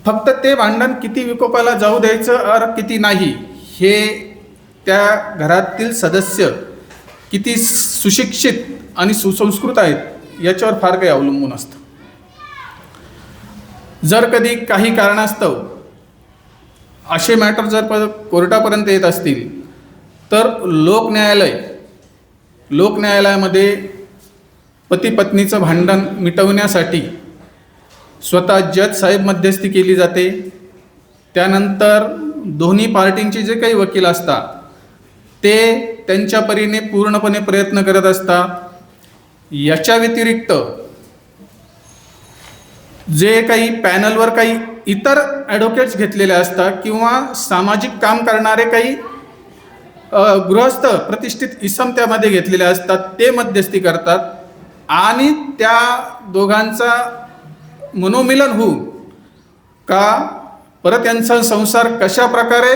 फक्त ते भांडण किती विकोपाला जाऊ द्यायचं और किती नाही हे त्या घरातील सदस्य किती सुशिक्षित आणि सुसंस्कृत आहेत याच्यावर फार काही अवलंबून असतं. जर कधी काही कारणास्तव असे मॅटर जर कोर्टापर्यंत येत असतील तर लोकन्यायालयामध्ये पती पत्नीचं भांडण मिटवण्यासाठी स्वतः जज साहेब मध्यस्थी केली जाते. त्यानंतर दोन्ही पार्टींचे जे काही वकील असतात ते त्यांच्या परीने पूर्णपणे प्रयत्न करत असतात. याच्या व्यतिरिक्त जे काही पॅनलवर काही इतर ॲडव्होकेट्स घेतलेले असतात किंवा सामाजिक काम करणारे काही गृहस्थ प्रतिष्ठित इसम त्यामध्ये घेतलेले असतात, ते मध्यस्थी करतात आणि त्या दोघांचा मनोमिलन होऊन का परत यांचा संसार कशा प्रकारे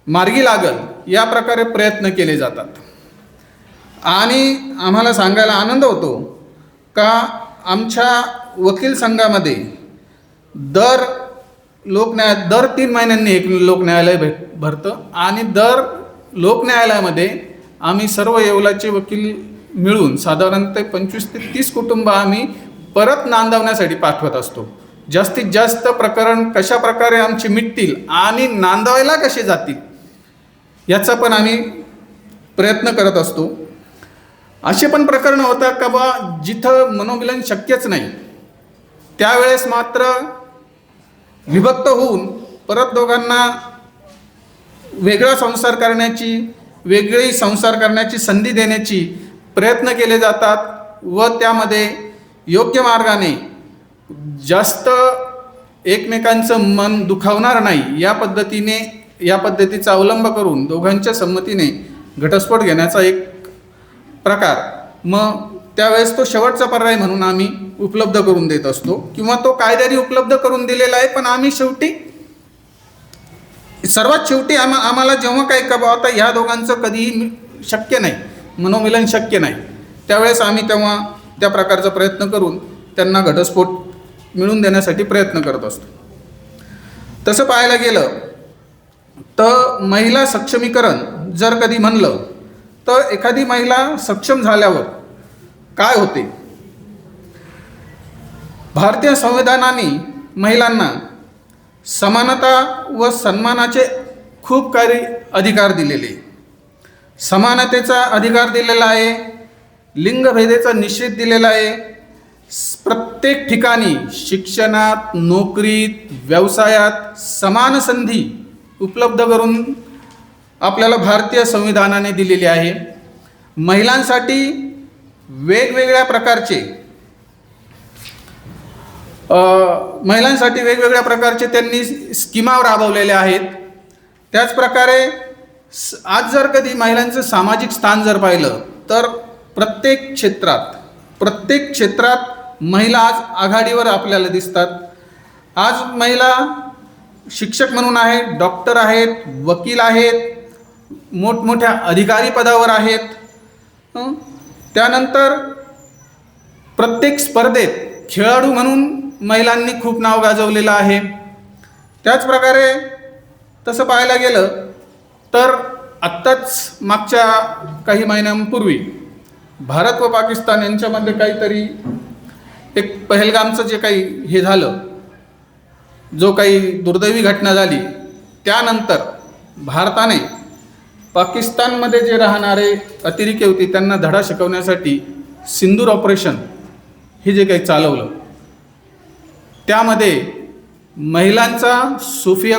मार्गी लागल या प्रकारे प्रयत्न केले जातात. आणि आम्हाला सांगायला आनंद होतो का आमच्या वकील संघामध्ये दर 3 महिन्यांनी एक लोकन्यायालय भरतं आणि दर लोकन्यायालयामध्ये आम्ही सर्व येवल्याचे वकील मिळून साधारणतः 25 ते 30 कुटुंब आम्ही परत नांदवण्यासाठी पाठवत असतो. जास्तीत जास्त प्रकरण कशा प्रकारे आमचे मिटतील आणि नांदवायला कसे जातील याचा पण आम्ही प्रयत्न करत असतो. असे पण प्रकरण होतात का बा जिथं मनोमिलन शक्यच नाही, त्यावेळेस मात्र विभक्त होऊन परत दोघांना वेगळा संसार करण्याची, वेगळी संसार करण्याची संधी देण्याची प्रयत्न केले जातात व त्यामध्ये योग्य मार्गाने जास्त एकमेकांचं मन दुखावणार नाही या पद्धतीचा अवलंब करून दोघांच्या संमतीने घटस्फोट घेण्याचा एक प्रकार मग त्यावेळेस तो शेवटचा पर्याय म्हणून आम्ही उपलब्ध करून देत असतो किंवा तो कायद्याने उपलब्ध करून दिलेला आहे. पण आम्ही सर्वात शेवटी आम्हाला जेव्हा काही आता ह्या दोघांचं कधीही शक्य नाही, मनोमिलन शक्य नाही, त्यावेळेस आम्ही तेव्हा त्या प्रकारचा प्रयत्न करून त्यांना घटस्फोट मिळवून देण्यासाठी प्रयत्न करत असतो. तसं पाहायला गेलं तर महिला सक्षमीकरण जर कधी म्हणलं तर एखादी महिला सक्षम झाल्यावर काय होते. भारतीय संविधानाने महिलांना समानता व सन्मानाचे खूप काही अधिकार दिलेले, समानतेचा अधिकार दिलेला आहे, लिंगभेदेचा निषेध दिलेला आहे. प्रत्येक ठिकाणी शिक्षणात, नोकरीत, व्यवसायात समान संधी उपलब्ध करून आपल्याला भारतीय संविधानाने दिलेली आहे. महिलांसाठी वेगवेगळ्या प्रकारचे त्यांनी स्कीमा राबवलेल्या आहेत. त्याचप्रकारे आज जर कधी महिलांचं सामाजिक स्थान जर पाहिलं तर प्रत्येक क्षेत्रात महिला आज आघाडीवर आपल्याला दिसतात. आज महिला शिक्षक म्हणून आहेत, डॉक्टर आहेत, वकील आहेत, मोठमोठ्या अधिकारी पदावर आहेत. त्यानंतर प्रत्येक स्पर्धेत खेळाडू म्हणून महिलांनी खूप नाव गाजवलेलं आहे. त्याचप्रकारे तसं पाहायला गेलं तर आत्ताच मागच्या काही महिन्यांपूर्वी भारत व पाकिस्तान यांच्यामध्ये काहीतरी एक पहलगामचं जे काही हे झालं, जो काही दुर्दैवी घटना झाली, त्यानंतर भारताने पाकिस्तानमध्ये जे राहणारे अतिरेकी होते त्यांना धडा शिकवण्यासाठी सिंदूर ऑपरेशन हे जे काही चालवलं, त्यामध्ये महिलांचा सोफिया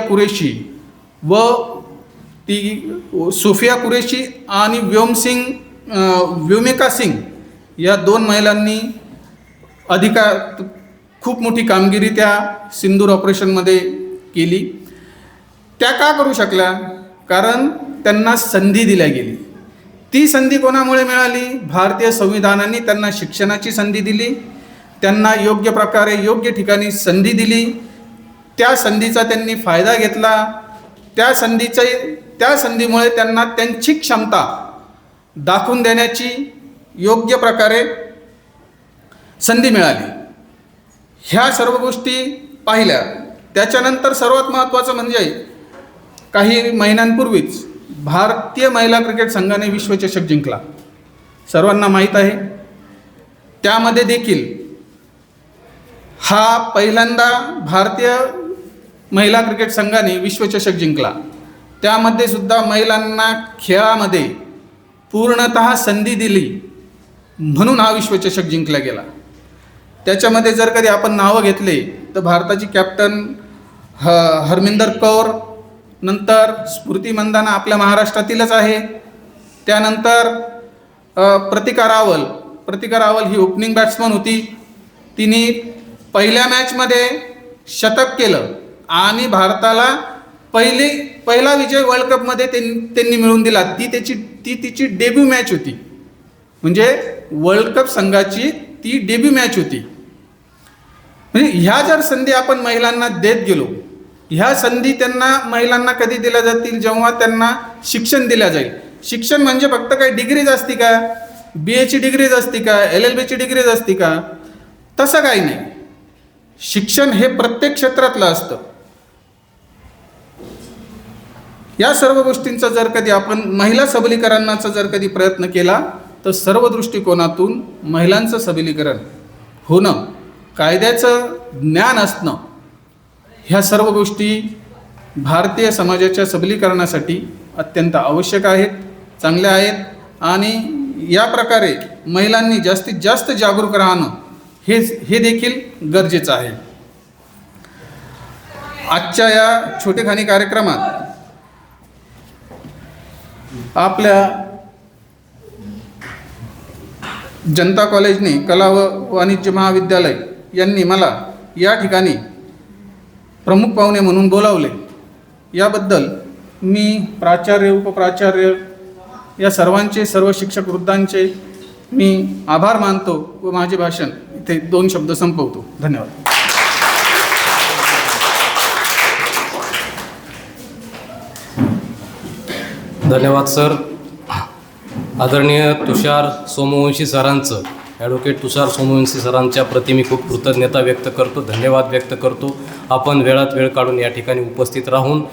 कुरेशी आणि व्योमिका सिंग या 2 महिलांनी खूप मोठी कामगिरी त्या सिंदूर ऑपरेशनमध्ये केली. त्या का करू शकल्या? कारण त्यांना संधी दिल्या गेली. ती संधी कोणामुळे मिळाली? भारतीय संविधानाने त्यांना शिक्षणाची संधी दिली, त्यांना योग्य प्रकारे योग्य ठिकाणी संधी दिली. त्या संधीचा त्यांनी फायदा घेतला. त्या संधीमुळे त्यांना त्यांची क्षमता दाखवून देण्याची योग्य प्रकारे संधी मिळाली. ह्या सर्व गोष्टी पाहिल्या. त्याच्यानंतर सर्वात महत्त्वाचं म्हणजे काही महिन्यांपूर्वीच भारतीय महिला क्रिकेट संघाने विश्वचषक जिंकला, सर्वांना माहीत आहे. त्यामध्ये देखील हा पहिल्यांदा भारतीय महिला क्रिकेट संघाने विश्वचषक जिंकला. त्यामध्ये सुद्धा महिलांना खेळामध्ये पूर्णतः संधी दिली म्हणून हा विश्वचषक जिंकला गेला. त्याच्यामध्ये जर कधी आपण नावं घेतले तर भारताची कॅप्टन हरमिंदर कौर, नंतर स्मृती मंदाना आपल्या महाराष्ट्रातीलच आहे. त्यानंतर प्रतिका रावल ही ओपनिंग बॅट्समन होती. तिने पहिल्या मॅचमध्ये शतक केलं आणि भारताला पहिला विजय वर्ल्ड कपमध्ये त्यांनी मिळवून दिला. ती तिची डेब्यू मॅच होती, म्हणजे वर्ल्ड कप संघाची ती डेब्यू मॅच होती. म्हणजे ह्या जर संधी आपण महिलांना देत गेलो, ह्या संधी महिलांना कधी दिल्या जातील? जेव्हा त्यांना शिक्षण दिल्या जाईल. शिक्षण म्हणजे फक्त काही डिग्रीज असती का? BA ची डिग्रीज असती का? LLB ची डिग्रीज असती का? तसं काही नाही. शिक्षण हे प्रत्येक क्षेत्रातलं असतं. या सर्व गोष्टींचा जर कधी आपण महिला सबलीकरणाचा जर कधी प्रयत्न केला तर सर्व दृष्टिकोनातून महिलांचं सबलीकरण होणं, कायद्याचं ज्ञान असणं, ह्या सर्व गोष्टी भारतीय समाजाच्या सबलीकरणासाठी अत्यंत आवश्यक आहेत, चांगल्या आहेत. आणि या प्रकारे महिलांनी जास्तीत जास्त जागरूक राहणं हे देखील गरजेचं आहे. आजच्या या छोटेखानी कार्यक्रमात आपल्या जनता कॉलेजने कला व वाणिज्य महाविद्यालय यांनी मला या ठिकाणी प्रमुख पाहुणे म्हणून बोलावले, याबद्दल मी प्राचार्य, उपप्राचार्य या सर्वांचे, सर्व शिक्षक वृद्धांचे मी आभार मानतो व माझे भाषण इथे 2 शब्द संपवतो. धन्यवाद. धन्यवाद सर. आदरणीय तुषार सोमवंशी सरांचं, ॲडव्होकेट तुषार सोमवंशी सरांच्या प्रति मी खूप कृतज्ञता व्यक्त करतो, धन्यवाद व्यक्त करतो. आपण वेळात वेळ काढून या ठिकाणी उपस्थित राहून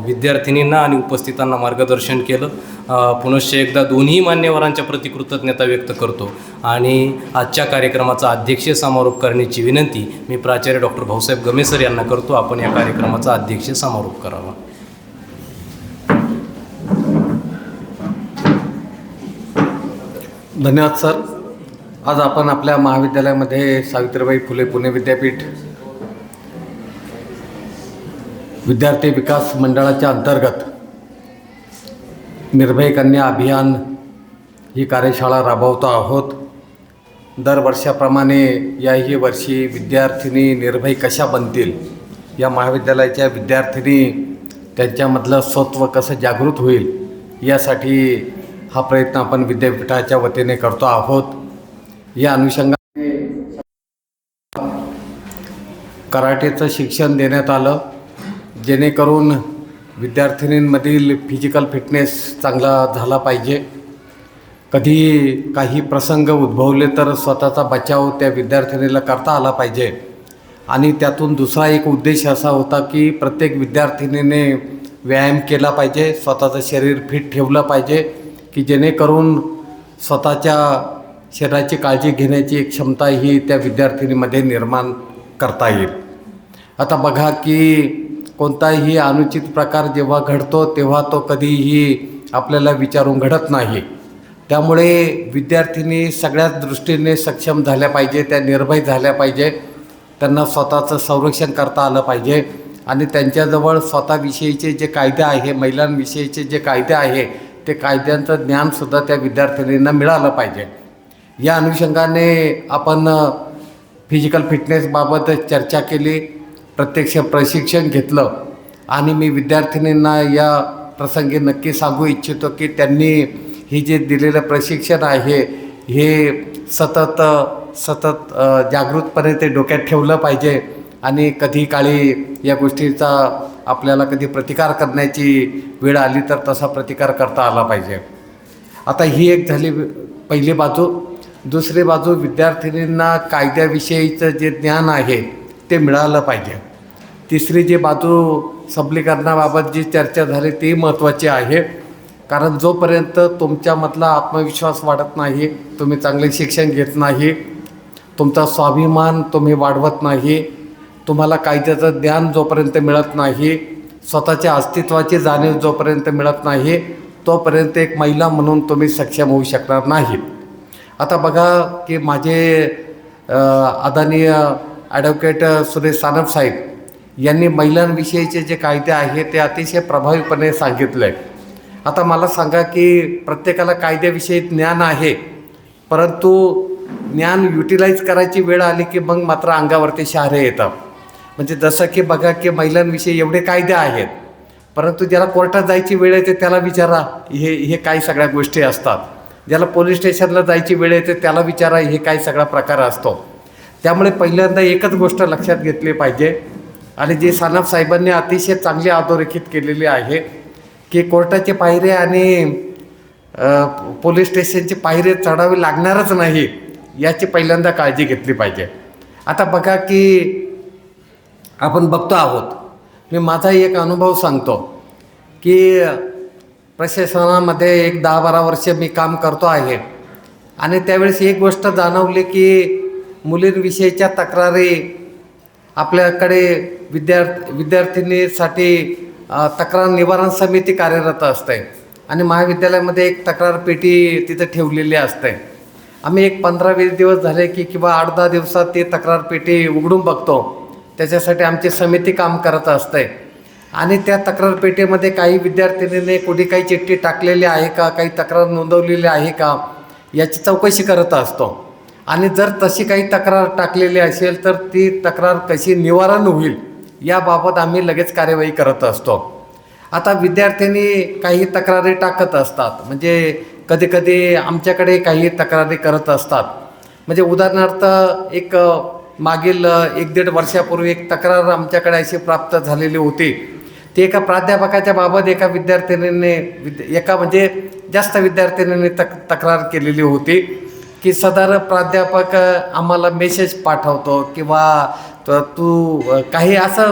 विद्यार्थिनींना आणि उपस्थितांना मार्गदर्शन केलं. पुनश्च एकदा दोन्ही मान्यवरांच्या प्रति कृतज्ञता व्यक्त करतो. आणि आजच्या कार्यक्रमाचा अध्यक्षीय समारोप करण्याची विनंती मी प्राचार्य डॉक्टर भाऊसाहेब गमे सर यांना करतो. आपण या कार्यक्रमाचा अध्यक्षीय समारोप करावा. धन्यवाद सर. आज आपण आपल्या महाविद्यालयामध्ये सावित्रीबाई फुले पुणे विद्यापीठ विद्यार्थी विकास मंडळाच्या अंतर्गत निर्भय कन्या अभियान ही कार्यशाळा राबवतो आहोत. दरवर्षाप्रमाणे याही वर्षी विद्यार्थिनी निर्भय कशा बनतील, या महाविद्यालयाच्या विद्यार्थिनी त्यांच्यामधलं स्वत्व कसं जागृत होईल, यासाठी हा प्रयत्न आपण विद्यापीठाच्या वतीने करतो आहोत. या अनुषंगाने कराटेचं शिक्षण देण्यात आलं, जेणेकरून विद्यार्थिनींमधील फिजिकल फिटनेस चांगला झाला पाहिजे. कधी काही प्रसंग उद्भवले तर स्वतःचा बचाव त्या विद्यार्थिनीला करता आला पाहिजे. आणि त्यातून दुसरा एक उद्देश असा होता की प्रत्येक विद्यार्थिनीने व्यायाम केला पाहिजे, स्वतःचं शरीर फिट ठेवलं पाहिजे, की जेणेकरून स्वतःच्या शरीराची काळजी घेण्याची एक क्षमता ही त्या विद्यार्थिनीमध्ये निर्माण करता येईल. आता बघा की कोणताही अनुचित प्रकार जेव्हा घडतो तेव्हा तो कधीही आपल्याला विचारून घडत नाही. त्यामुळे विद्यार्थिनी सगळ्याच दृष्टीने सक्षम झाल्या पाहिजे, त्या निर्भय झाल्या पाहिजे, त्यांना स्वतःचं संरक्षण करता आलं पाहिजे. आणि त्यांच्याजवळ स्वतःविषयीचे जे कायदे आहे, महिलांविषयीचे जे कायदे आहे, ते कायद्यांचं ज्ञानसुद्धा त्या विद्यार्थिनींना मिळालं पाहिजे. या अनुषंगाने आपण फिजिकल फिटनेसबाबत चर्चा केली, प्रत्यक्ष प्रशिक्षण घेतलं. आणि मी विद्यार्थिनींना या प्रसंगी नक्की सांगू इच्छितो की त्यांनी ही जे दिलेलं प्रशिक्षण आहे हे सतत जागृतपणे ते डोक्यात ठेवलं पाहिजे. आणि कधी काळी या गोष्टीचा आपल्याला कधी प्रतिकार करण्याची वेळ आली तर तसा प्रतिकार करता आला पाहिजे. आता ही एक झाली पहिली बाजू. दुसरी बाजू, विद्यार्थिनींना कायद्याविषयीचं जे ज्ञान आहे ते मिळालं पाहिजे. तिसरी जी बाजू, सबलीकरणाबाबत जी चर्चा झाली ती महत्त्वाची आहे. कारण जोपर्यंत तुमच्यामधला आत्मविश्वास वाढत नाही, तुम्ही चांगले शिक्षण घेत नाही, तुमचा स्वाभिमान तुम्ही वाढवत नाही, तुम्हाला कायद्याचं ज्ञान जोपर्यंत मिळत नाही, स्वतःच्या अस्तित्वाची जाणीव जोपर्यंत मिळत नाही, तोपर्यंत एक महिला म्हणून तुम्ही सक्षम होऊ शकणार नाहीत. आता बघा की माझे आदरणीय ॲडव्होकेट सुरेश सानप साहेब यांनी महिलांविषयीचे जे कायदे आहेत ते अतिशय प्रभावीपणे सांगितलं आहे. आता मला सांगा की प्रत्येकाला कायद्याविषयी ज्ञान आहे, परंतु ज्ञान युटिलाइज करायची वेळ आली की मग मात्र अंगावरती शहारे येतात. म्हणजे जसं की बघा की महिलांविषयी एवढे कायदे आहेत, परंतु ज्याला कोर्टात जायची वेळ येते त्याला विचारा हे काय सगळ्या गोष्टी असतात. ज्याला पोलीस स्टेशनला जायची वेळ येते त्याला विचारा हे काय सगळा प्रकार असतो. त्यामुळे पहिल्यांदा एकच गोष्ट लक्षात घेतली पाहिजे, आणि जे सानप साहेबांनी अतिशय चांगली अधोरेखित केलेली आहे की कोर्टाचे पायरे आणि पोलीस स्टेशनचे पायरे चढावे लागणारच नाही, याची पहिल्यांदा काळजी घेतली पाहिजे. आता बघा की आपण बघतो आहोत, मी माझा एक अनुभव सांगतो की प्रशासनामध्ये एक 10-12 वर्ष मी काम करतो आहे आणि त्यावेळेस एक गोष्ट जाणवली की मुलींविषयीच्या तक्रारी आपल्याकडे विद्यार्थिनीसाठी तक्रार निवारण समिती कार्यरत असते आणि महाविद्यालयामध्ये एक तक्रार पेटी तिथं ठेवलेली असते. आम्ही एक 15-20 दिवस झाले की किंवा 8-10 दिवसात ती तक्रार पेटी उघडून बघतो. त्याच्यासाठी आमची समिती काम करत असते आणि त्या तक्रार पेटीमध्ये काही विद्यार्थिनीने कुठे काही चिठ्ठी टाकलेली आहे का, काही तक्रार नोंदवलेली आहे का, याची चौकशी करत असतो. आणि जर तशी काही तक्रार टाकलेली असेल तर ती तक्रार कशी निवारण होईल याबाबत आम्ही लगेच कार्यवाही करत असतो. आता विद्यार्थ्यांनी काही तक्रारी टाकत असतात, म्हणजे कधीकधी आमच्याकडे काही तक्रारी करत असतात. म्हणजे उदाहरणार्थ एक मागील 1-1.5 वर्षापूर्वी एक तक्रार आमच्याकडे अशी प्राप्त झालेली होती. ती एका प्राध्यापकाच्या बाबत एका विद्यार्थिनीने म्हणजे जास्त विद्यार्थिनींनी तक्रार केलेली होती की सदर प्राध्यापक आम्हाला मेसेज पाठवतो किंवा तू काही असं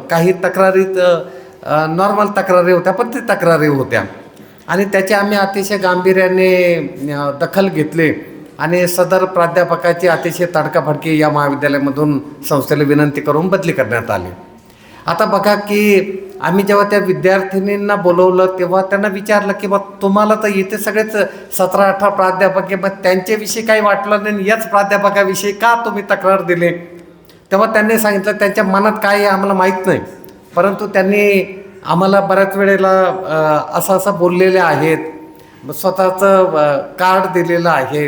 काही तक्रारीत नॉर्मल तक्रारी होत्या, पण ती तक्रारी होत्या आणि त्याची आम्ही अतिशय गांभीर्याने दखल घेतली आणि सदर प्राध्यापकाची अतिशय तडकाफडकी या महाविद्यालयामधून संस्थेला विनंती करून बदली करण्यात आली. आता बघा की आम्ही जेव्हा त्या विद्यार्थिनींना बोलवलं तेव्हा त्यांना विचारलं की बा तुम्हाला तर इथे सगळेच 17-18 प्राध्यापक आहे, मग त्यांच्याविषयी काही वाटलं नाही, याच प्राध्यापकाविषयी का तुम्ही तक्रार दिली? तेव्हा त्यांनी सांगितलं त्यांच्या मनात काय आहे आम्हाला माहीत नाही, परंतु त्यांनी आम्हाला बऱ्याच वेळेला असं बोललेले आहेत, स्वतःचं कार्ड दिलेलं आहे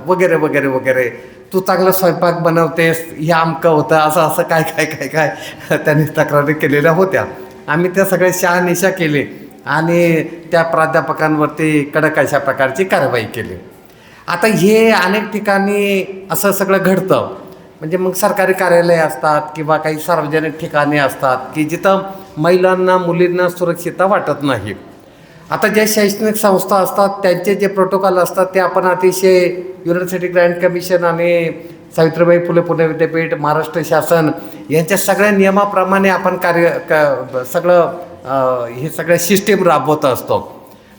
वगैरे वगैरे वगैरे, तू चांगला स्वयंपाक बनवतेस, हे अमकं होतं, असं काय काय काय काय त्यांनी तक्रारी केलेल्या होत्या. आम्ही त्या सगळ्या शहानिशा केली आणि त्या प्राध्यापकांवरती कडक अशा प्रकारची कारवाई केली. आता हे अनेक ठिकाणी असं सगळं घडतं, म्हणजे मग सरकारी कार्यालय असतात किंवा काही सार्वजनिक ठिकाणे असतात की जिथं महिलांना मुलींना सुरक्षितता वाटत नाही. आता ज्या शैक्षणिक संस्था असतात त्यांचे जे प्रोटोकॉल असतात ते आपण अतिशय युनिव्हर्सिटी ग्रँट कमिशन आणि सावित्रीबाई फुले पुणे विद्यापीठ, महाराष्ट्र शासन यांच्या सगळ्या नियमाप्रमाणे आपण हे सगळ्या सिस्टीम राबवत असतो.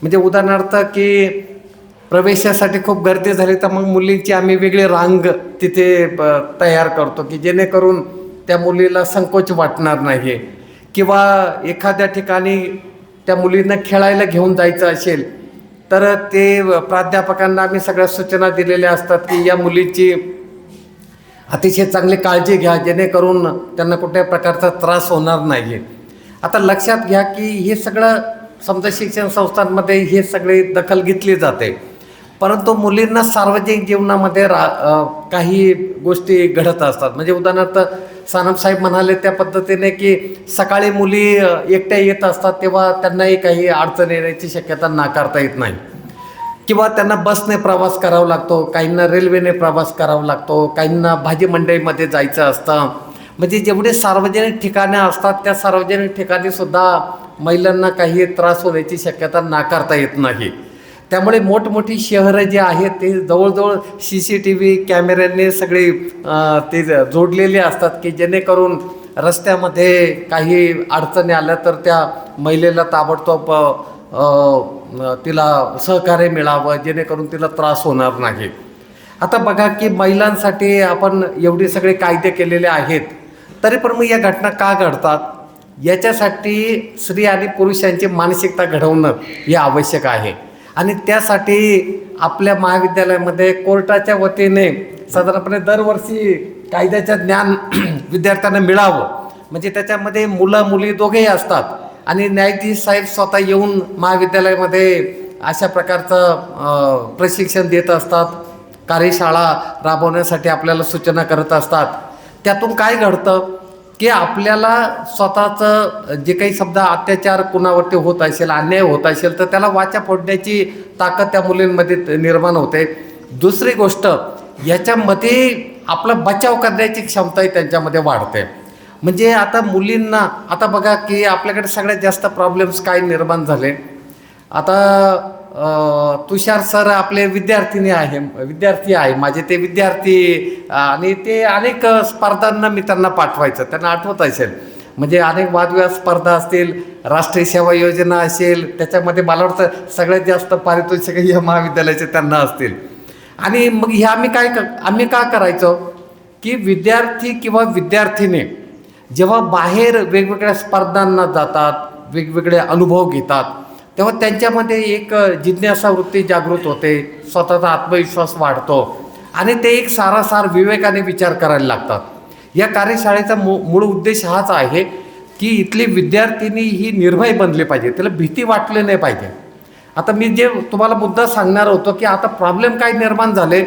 म्हणजे उदाहरणार्थ की प्रवेशासाठी खूप गर्दी झाली तर मग मुलींची आम्ही वेगळी रांग तिथे तयार करतो की जेणेकरून त्या मुलीला संकोच वाटणार नाही. किंवा एखाद्या ठिकाणी त्या मुलींना खेळायला घेऊन जायचं असेल तर ते प्राध्यापकांना आम्ही सगळ्या सूचना दिलेल्या असतात की या मुलीची अतिशय चांगली काळजी घ्या जेणेकरून त्यांना कुठल्याही प्रकारचा त्रास होणार नाही. आता लक्षात घ्या की हे सगळं समजा शिक्षण संस्थांमध्ये हे सगळे दखल घेतली जाते, परंतु मुलींना सार्वजनिक जीवनामध्ये काही गोष्टी घडत असतात. म्हणजे उदाहरणार्थ सानपसाहेब म्हणाले त्या पद्धतीने की सकाळी मुली एकट्या येत असतात तेव्हा त्यांनाही काही अडचण येण्याची शक्यता नाकारता येत नाही. किंवा त्यांना बसने प्रवास करावा लागतो, काहींना रेल्वेने प्रवास करावा लागतो, काहींना भाजी मंडईमध्ये जायचं असतं. म्हणजे जेवढे सार्वजनिक ठिकाणे असतात त्या सार्वजनिक ठिकाणीसुद्धा महिलांना काही त्रास होण्याची शक्यता नाकारता येत नाही. त्यामुळे मोठमोठी शहरं जी आहेत ते जवळजवळ CCTV कॅमेऱ्यांनी सगळे ते जोडलेले असतात की जेणेकरून रस्त्यामध्ये काही अडचणी आल्या तर त्या महिलेला ताबडतोब तिला सहकार्य मिळावं जेणेकरून तिला त्रास होणार नाही. आता बघा की महिलांसाठी आपण एवढे सगळे कायदे केलेले आहेत, तरी पण मग या घटना का घडतात? याच्यासाठी स्त्री आणि पुरुषांची मानसिकता घडवणं हे आवश्यक आहे आणि त्यासाठी आपल्या महाविद्यालयामध्ये कोर्टाच्या वतीने साधारणपणे दरवर्षी कायद्याचं ज्ञान विद्यार्थ्यांना मिळावं. म्हणजे त्याच्यामध्ये मुलं मुली दोघेही असतात आणि न्यायाधीश साहेब स्वतः येऊन महाविद्यालयामध्ये अशा प्रकारचं प्रशिक्षण देत असतात, कार्यशाळा राबवण्यासाठी आपल्याला सूचना करत असतात. त्यातून काय घडतं की आपल्याला स्वतःचं जे काही समजा अत्याचार कुणावरती होत असेल, अन्याय होत असेल तर त्याला वाचा फोडण्याची ताकद त्या मुलींमध्ये निर्माण होते. दुसरी गोष्ट याच्यामध्ये आपला बचाव करण्याची क्षमताही त्यांच्यामध्ये वाढते. म्हणजे आता मुलींना आता बघा की आपल्याकडे सगळ्यात जास्त प्रॉब्लेम्स काय निर्माण झाले. आता तुषार सर आपले विद्यार्थी आहे माझे ते विद्यार्थी, आणि ते अनेक स्पर्धांना मी त्यांना पाठवायचं, त्यांना आठवत असेल. म्हणजे अनेक वादविवाद स्पर्धा असतील, राष्ट्रीय सेवा योजना असेल, त्याच्यामध्ये मला वाटतं सगळ्यात जास्त पारितोषिक या महाविद्यालयाचे त्यांना असतील. आणि मग हे आम्ही का करायचो की विद्यार्थी किंवा विद्यार्थिनी जेव्हा बाहेर वेगवेगळ्या स्पर्धांना जातात, वेगवेगळे अनुभव घेतात, तेव्हा त्यांच्यामध्ये एक जिज्ञासा वृत्ती जागृत होते, स्वतःचा आत्मविश्वास वाढतो आणि ते एक सारासार विवेकाने विचार करायला लागतात. या कार्यशाळेचा मूळ उद्देश हाच आहे की इथली विद्यार्थिनी ही निर्भय बनली पाहिजे, त्याला भीती वाटली नाही पाहिजे. आता मी जे तुम्हाला मुद्दा सांगणार होतो की आता प्रॉब्लेम काय निर्माण झाले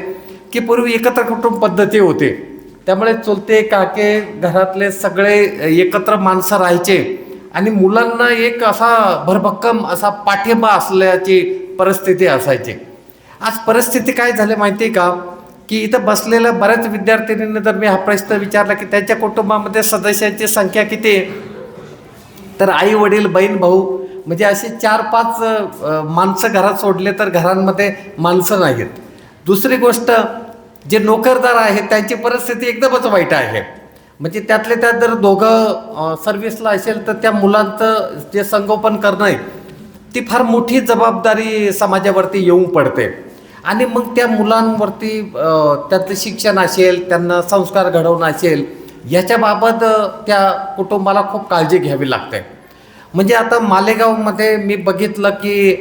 की पूर्वी एकत्र कुटुंब पद्धती होते, त्यामुळे चुलते काके घरातले सगळे एकत्र माणसं राहायचे आणि मुलांना एक असा भरभक्कम असा पाठिंबा असल्याची परिस्थिती असायची. आज परिस्थिती काय झाली माहिती आहे का की इथं बसलेल्या बऱ्याच विद्यार्थिनींना जर मी हा प्रश्न विचारला की त्यांच्या कुटुंबामध्ये सदस्यांची संख्या किती आहे, तर आई वडील बहीण भाऊ म्हणजे असे 4-5 माणसं घरात सोडले तर घरांमध्ये माणसं नाहीत. दुसरी गोष्ट, जे नोकरदार आहेत त्यांची परिस्थिती एकदमच वाईट आहे. म्हणजे त्यातले त्यात जर दोघं सर्व्हिसला असेल तर त्या मुलांचं जे संगोपन करणं आहे ती फार मोठी जबाबदारी समाजावरती येऊन पडते. आणि मग त्या मुलांवरती त्याचं शिक्षण असेल, त्यांना संस्कार घडवणं असेल, याच्याबाबत त्या कुटुंबाला खूप काळजी घ्यावी लागते. म्हणजे आता मालेगावमध्ये मी बघितलं की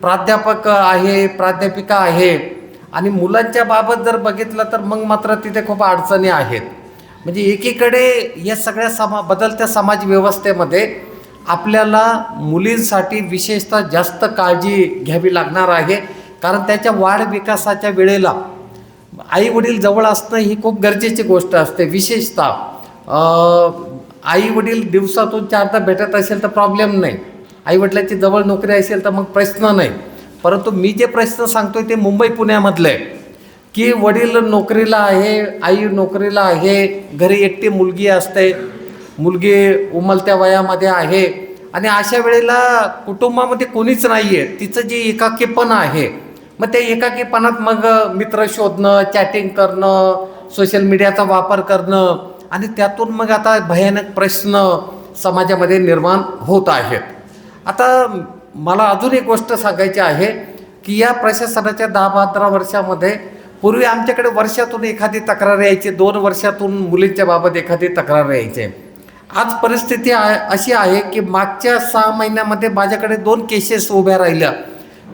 प्राध्यापक आहे, प्राध्यापिका आहे, आणि मुलांच्या बाबत जर बघितलं तर मग मात्र तिथे खूप अडचणी आहेत. म्हणजे एकीकडे या सगळ्या बदलत्या समाज व्यवस्थेमध्ये आपल्याला मुलींसाठी विशेषतः जास्त काळजी घ्यावी लागणार आहे, कारण त्याच्या वाढ विकासाच्या वेळेला आई वडील जवळ असणं ही खूप गरजेची गोष्ट असते. विशेषतः आई वडील दिवसातून 4दा भेटत असेल तर प्रॉब्लेम नाही, आई वडिलांची जवळ नोकरी असेल तर मग प्रश्न नाही. परंतु मी जे प्रश्न सांगतोय ते मुंबई पुण्यामधले आहे की वडील नोकरीला आहे, आई नोकरीला आहे, घरी एकटी मुलगी असते, मुलगी उमलत्या वयामध्ये आहे, आणि अशा वेळेला कुटुंबामध्ये कोणीच नाही आहे, तिचं जे एकाकीपण आहे, मग त्या एकाकीपणात मग मित्र शोधणं, चॅटिंग करणं, सोशल मीडियाचा वापर करणं, आणि त्यातून मग आता भयानक प्रश्न समाजामध्ये निर्माण होत आहेत. आता मला अजून एक गोष्ट सांगायची आहे की या प्रशासनाच्या 10-12 वर्षामध्ये पूर्वी आमच्याकडे वर्षातून एखादी तक्रार यायची, 2 वर्षातून मुलींच्या बाबत एखादी तक्रार यायची. आज परिस्थिती अशी आहे की मागच्या 6 महिन्यामध्ये माझ्याकडे 2 केसेस उभ्या राहिल्या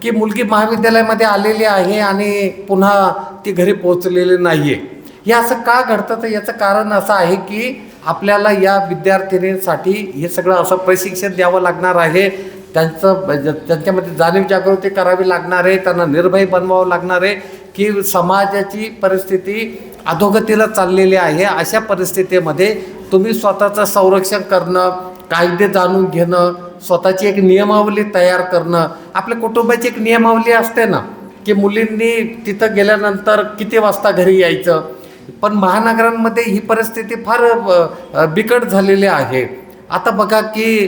की मुलगी महाविद्यालयामध्ये आलेली आहे आणि पुन्हा ती घरी पोहोचलेली नाही आहे. हे असं का घडतं तर याचं कारण असं आहे की आपल्याला या विद्यार्थिनींसाठी हे सगळं असं प्रशिक्षण द्यावं लागणार आहे, त्यांच्यामध्ये जाणीव जागृती करावी लागणार आहे, त्यांना निर्भय बनवावं लागणार आहे की समाजाची परिस्थिती अधोगतीला चाललेली आहे. अशा परिस्थितीमध्ये तुम्ही स्वतःचं संरक्षण करणं, कायदे जाणून घेणं, स्वतःची एक नियमावली तयार करणं. आपल्या कुटुंबाची एक नियमावली असते ना की मुलींनी तिथं गेल्यानंतर किती वाजता घरी यायचं, पण महानगरांमध्ये ही परिस्थिती फार बिकट झालेली आहे. आता बघा की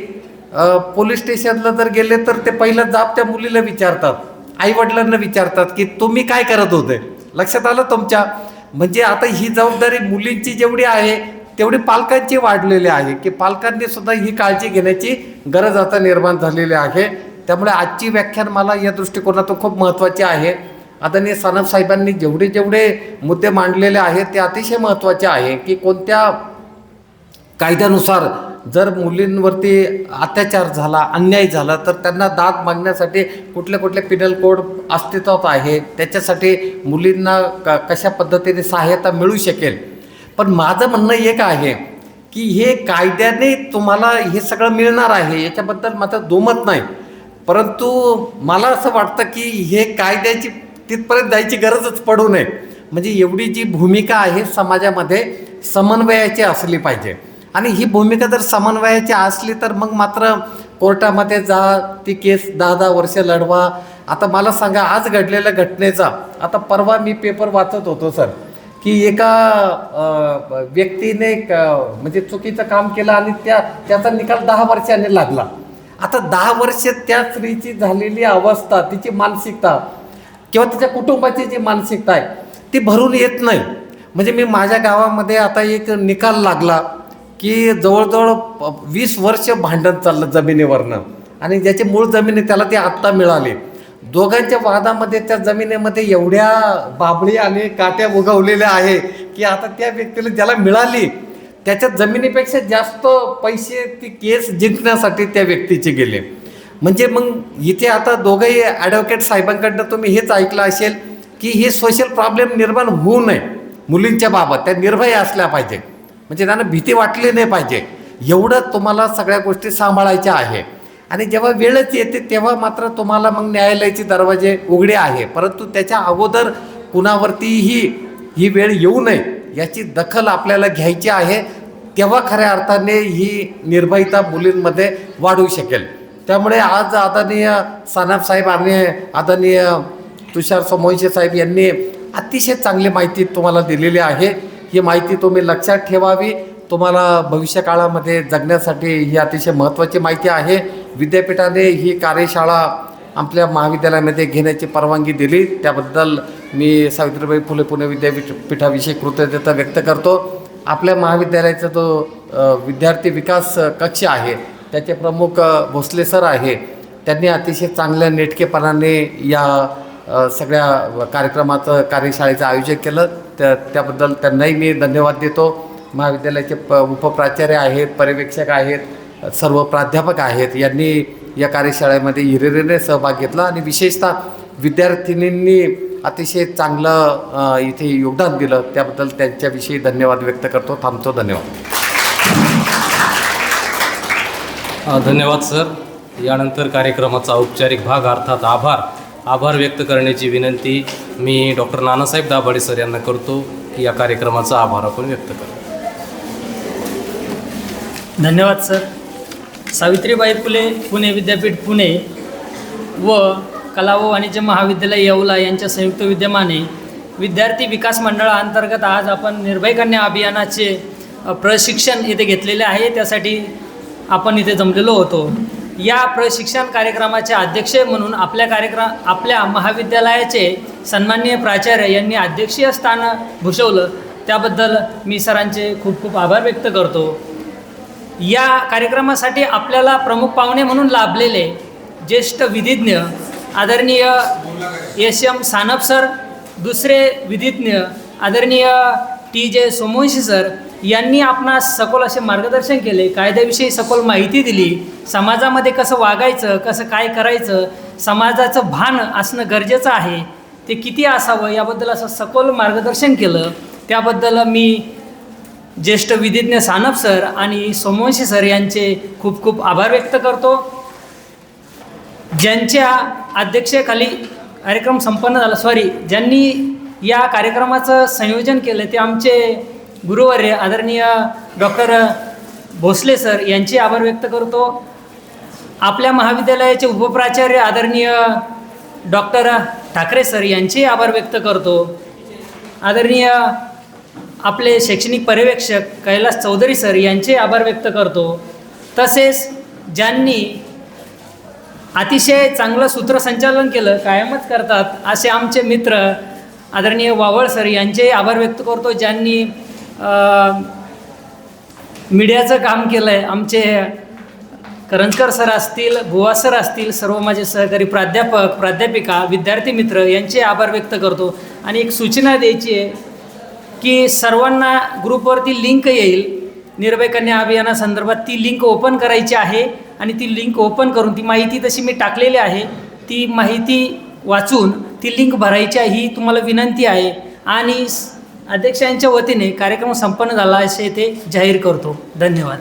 पोलीस स्टेशनला जर गेले तर ते पहिलं जाब त्या मुलीला विचारतात, आईवडिलांना विचारतात की तुम्ही काय करत होते, लक्षात आलं तुमच्या. म्हणजे आता ही जबाबदारी मुलींची जेवढी आहे तेवढी पालकांची वाढलेली आहे की पालकांनी सुद्धा ही काळजी घेण्याची गरज आता निर्माण झालेली आहे. त्यामुळे आजची व्याख्यान मला या दृष्टिकोनातून खूप महत्त्वाची आहे. आदरणीय सानप साहेबांनी जेवढे मुद्दे मांडलेले आहेत ते अतिशय महत्त्वाचे आहे की कोणत्या कायद्यानुसार जर मुलींवरती अत्याचार झाला, अन्याय झाला तर त्यांना दाद मागण्यासाठी कुठले पिनल कोड अस्तित्वात आहे, त्याच्यासाठी मुलींना कशा पद्धतीने सहाय्यता मिळू शकेल. पण माझं म्हणणं एक आहे की हे कायद्याने तुम्हाला हे सगळं मिळणार आहे, याच्याबद्दल मात्र दुमत नाही. परंतु मला असं वाटतं की हे कायद्याची तिथपर्यंत जायची गरजच पडू नये. म्हणजे एवढी जी भूमिका आहे समाजामध्ये समन्वयाची असली पाहिजे, आणि ही भूमिका जर समन्वयाची असली तर मग मात्र कोर्टामध्ये जा, ती केस 10-10 वर्ष लढवा. आता मला सांगा, आज घडलेल्या घटनेचा, आता परवा मी पेपर वाचत होतो सर की एका व्यक्तीने म्हणजे चुकीचं काम केलं आणि त्याचा निकाल 10 वर्षांनी लागला. आता 10 वर्ष त्या स्त्रीची झालेली अवस्था, तिची मानसिकता किंवा तिच्या कुटुंबाची जी मानसिकता आहे ती भरून येत नाही. म्हणजे मी माझ्या गावामध्ये आता एक निकाल लागला की जवळजवळ 20 वर्ष भांडण चाललं जमिनीवरनं, आणि ज्याची मूळ जमीन आहे त्याला ती आत्ता मिळाली. दोघांच्या वादामध्ये त्या जमिनीमध्ये एवढ्या बाबळी आणि काट्या उगवलेल्या आहे की आता त्या व्यक्तीला ज्याला मिळाली त्याच्या जमिनीपेक्षा जास्त पैसे ती केस जिंकण्यासाठी त्या व्यक्तीचे गेले. म्हणजे मग इथे आता दोघंही ॲडव्होकेट साहेबांकडनं तुम्ही हेच ऐकलं असेल की हे सोशल प्रॉब्लेम निर्माण होऊ नये मुलींच्या बाबत, त्या निर्भय असल्या पाहिजे, म्हणजे त्यांना भीती वाटली नाही पाहिजे. एवढं तुम्हाला सगळ्या गोष्टी सांभाळायच्या आहे. आणि जेव्हा वेळच येते तेव्हा मात्र तुम्हाला मग न्यायालयाचे दरवाजे उघडे आहे, परंतु त्याच्या अगोदर कुणावरतीही ही वेळ येऊ नये याची दखल आपल्याला घ्यायची आहे. तेव्हा खऱ्या अर्थाने ही निर्भयता मुलींमध्ये वाढू शकेल. त्यामुळे आज आदरणीय सानप साहेब आणि आदरणीय तुषार सोमवंशी साहेब यांनी अतिशय चांगली माहिती तुम्हाला दिलेली आहे. ही माहिती तुम्ही लक्षात ठेवावी. तुम्हाला भविष्य काळामध्ये जगण्यासाठी ही अतिशय महत्त्वाची माहिती आहे. विद्यापीठाने ही कार्यशाळा आपल्या महाविद्यालयामध्ये घेण्याची परवानगी दिली, त्याबद्दल मी सावित्रीबाई फुले पुणे विद्यापीठाविषयी कृतज्ञता व्यक्त करतो. आपल्या महाविद्यालयाचा जो विद्यार्थी विकास कक्ष आहे त्याचे प्रमुख भोसले सर आहे, त्यांनी अतिशय चांगल्या नेटकेपणाने या सगळ्या कार्यशाळेचं आयोजन केलं, त्याबद्दल त्यांनाही मी धन्यवाद देतो. महाविद्यालयाचे उपप्राचार्य आहेत, पर्यवेक्षक आहेत, सर्व प्राध्यापक आहेत, यांनी या कार्यशाळेमध्ये हिरिरीने सहभाग घेतला आणि विशेषतः विद्यार्थिनींनी अतिशय चांगलं इथे योगदान दिलं, त्याबद्दल त्यांच्याविषयी धन्यवाद व्यक्त करतो. थांबतो. धन्यवाद. धन्यवाद सर. यानंतर कार्यक्रमाचा औपचारिक भाग अर्थात आभार व्यक्त करण्याची विनंती मी डॉक्टर नानासाहेब दाभाडे सर यांना करतो की या कार्यक्रमाचा आभार आपण व्यक्त करू. धन्यवाद सर. सावित्रीबाई फुले पुणे विद्यापीठ पुणे व कला व वाणिज्य महाविद्यालय येवला यांच्या संयुक्त विद्यमाने विद्यार्थी विकास मंडळाअंतर्गत आज आपण निर्भय कन्या अभियानाचे प्रशिक्षण इथे घेतलेले आहे. त्यासाठी आपण इथे जमलेलो होतो. या प्रशिक्षण कार्यक्रमाचे अध्यक्ष म्हणून आपल्या महाविद्यालयाचे सन्माननीय प्राचार्य यांनी अध्यक्षीय स्थान भूषवलं, त्याबद्दल मी सरांचे खूप खूप आभार व्यक्त करतो. या कार्यक्रमासाठी आपल्याला प्रमुख पाहुणे म्हणून लाभलेले ज्येष्ठ विधिज्ञ आदरणीय एम सानप सर, दुसरे विधिज्ञ आदरणीय TJ सोमवंशी सर यांनी आपणास सखोल असे मार्गदर्शन केले, कायद्याविषयी सखोल माहिती दिली, समाजामध्ये कसं वागायचं, कसं काय करायचं, समाजाचं भान असणं गरजेचं आहे, ते किती असावं याबद्दल असं सखोल मार्गदर्शन केलं. त्याबद्दल मी ज्येष्ठ विधिज्ञ सानप सर आणि सोमवंशी सर यांचे खूप खूप आभार व्यक्त करतो. ज्यांच्या अध्यक्षतेखाली कार्यक्रम संपन्न झाला, ज्यांनी या कार्यक्रमाचं संयोजन केलं ते आमचे गुरुवर्य आदरणीय डॉक्टर भोसले सर यांचे आभार व्यक्त करतो. आपल्या महाविद्यालयाचे उपप्राचार्य आदरणीय डॉक्टर ठाकरे सर यांचे आभार व्यक्त करतो. आदरणीय आपले शैक्षणिक पर्यवेक्षक कैलास चौधरी सर यांचे आभार व्यक्त करतो. तसेच ज्यांनी अतिशय चांगलं सूत्रसंचालन केलं, कायमच करतात असे आमचे मित्र आदरणीय वावळ सर यांचे आभार व्यक्त करतो. ज्यांनी मीडियाचं काम केलं आहे, आमचे करंजकर सर असतील, बुवा सर असतील, सर्व माझे सहकारी प्राध्यापक प्राध्यापिका विद्यार्थी मित्र यांचे आभार व्यक्त करतो. आणि एक सूचना द्यायची आहे की सर्वांना ग्रुपवरती लिंक येईल निर्भय कन्या अभियानासंदर्भात, ती लिंक ओपन करायची आहे आणि ती लिंक ओपन करून ती माहिती तशी मी टाकलेली आहे, ती माहिती वाचून ती लिंक भरायची ही तुम्हाला विनंती आहे. आणि अध्यक्षांच्या वतीने कार्यक्रम संपन्न झाला असे ते जाहीर करतो. धन्यवाद.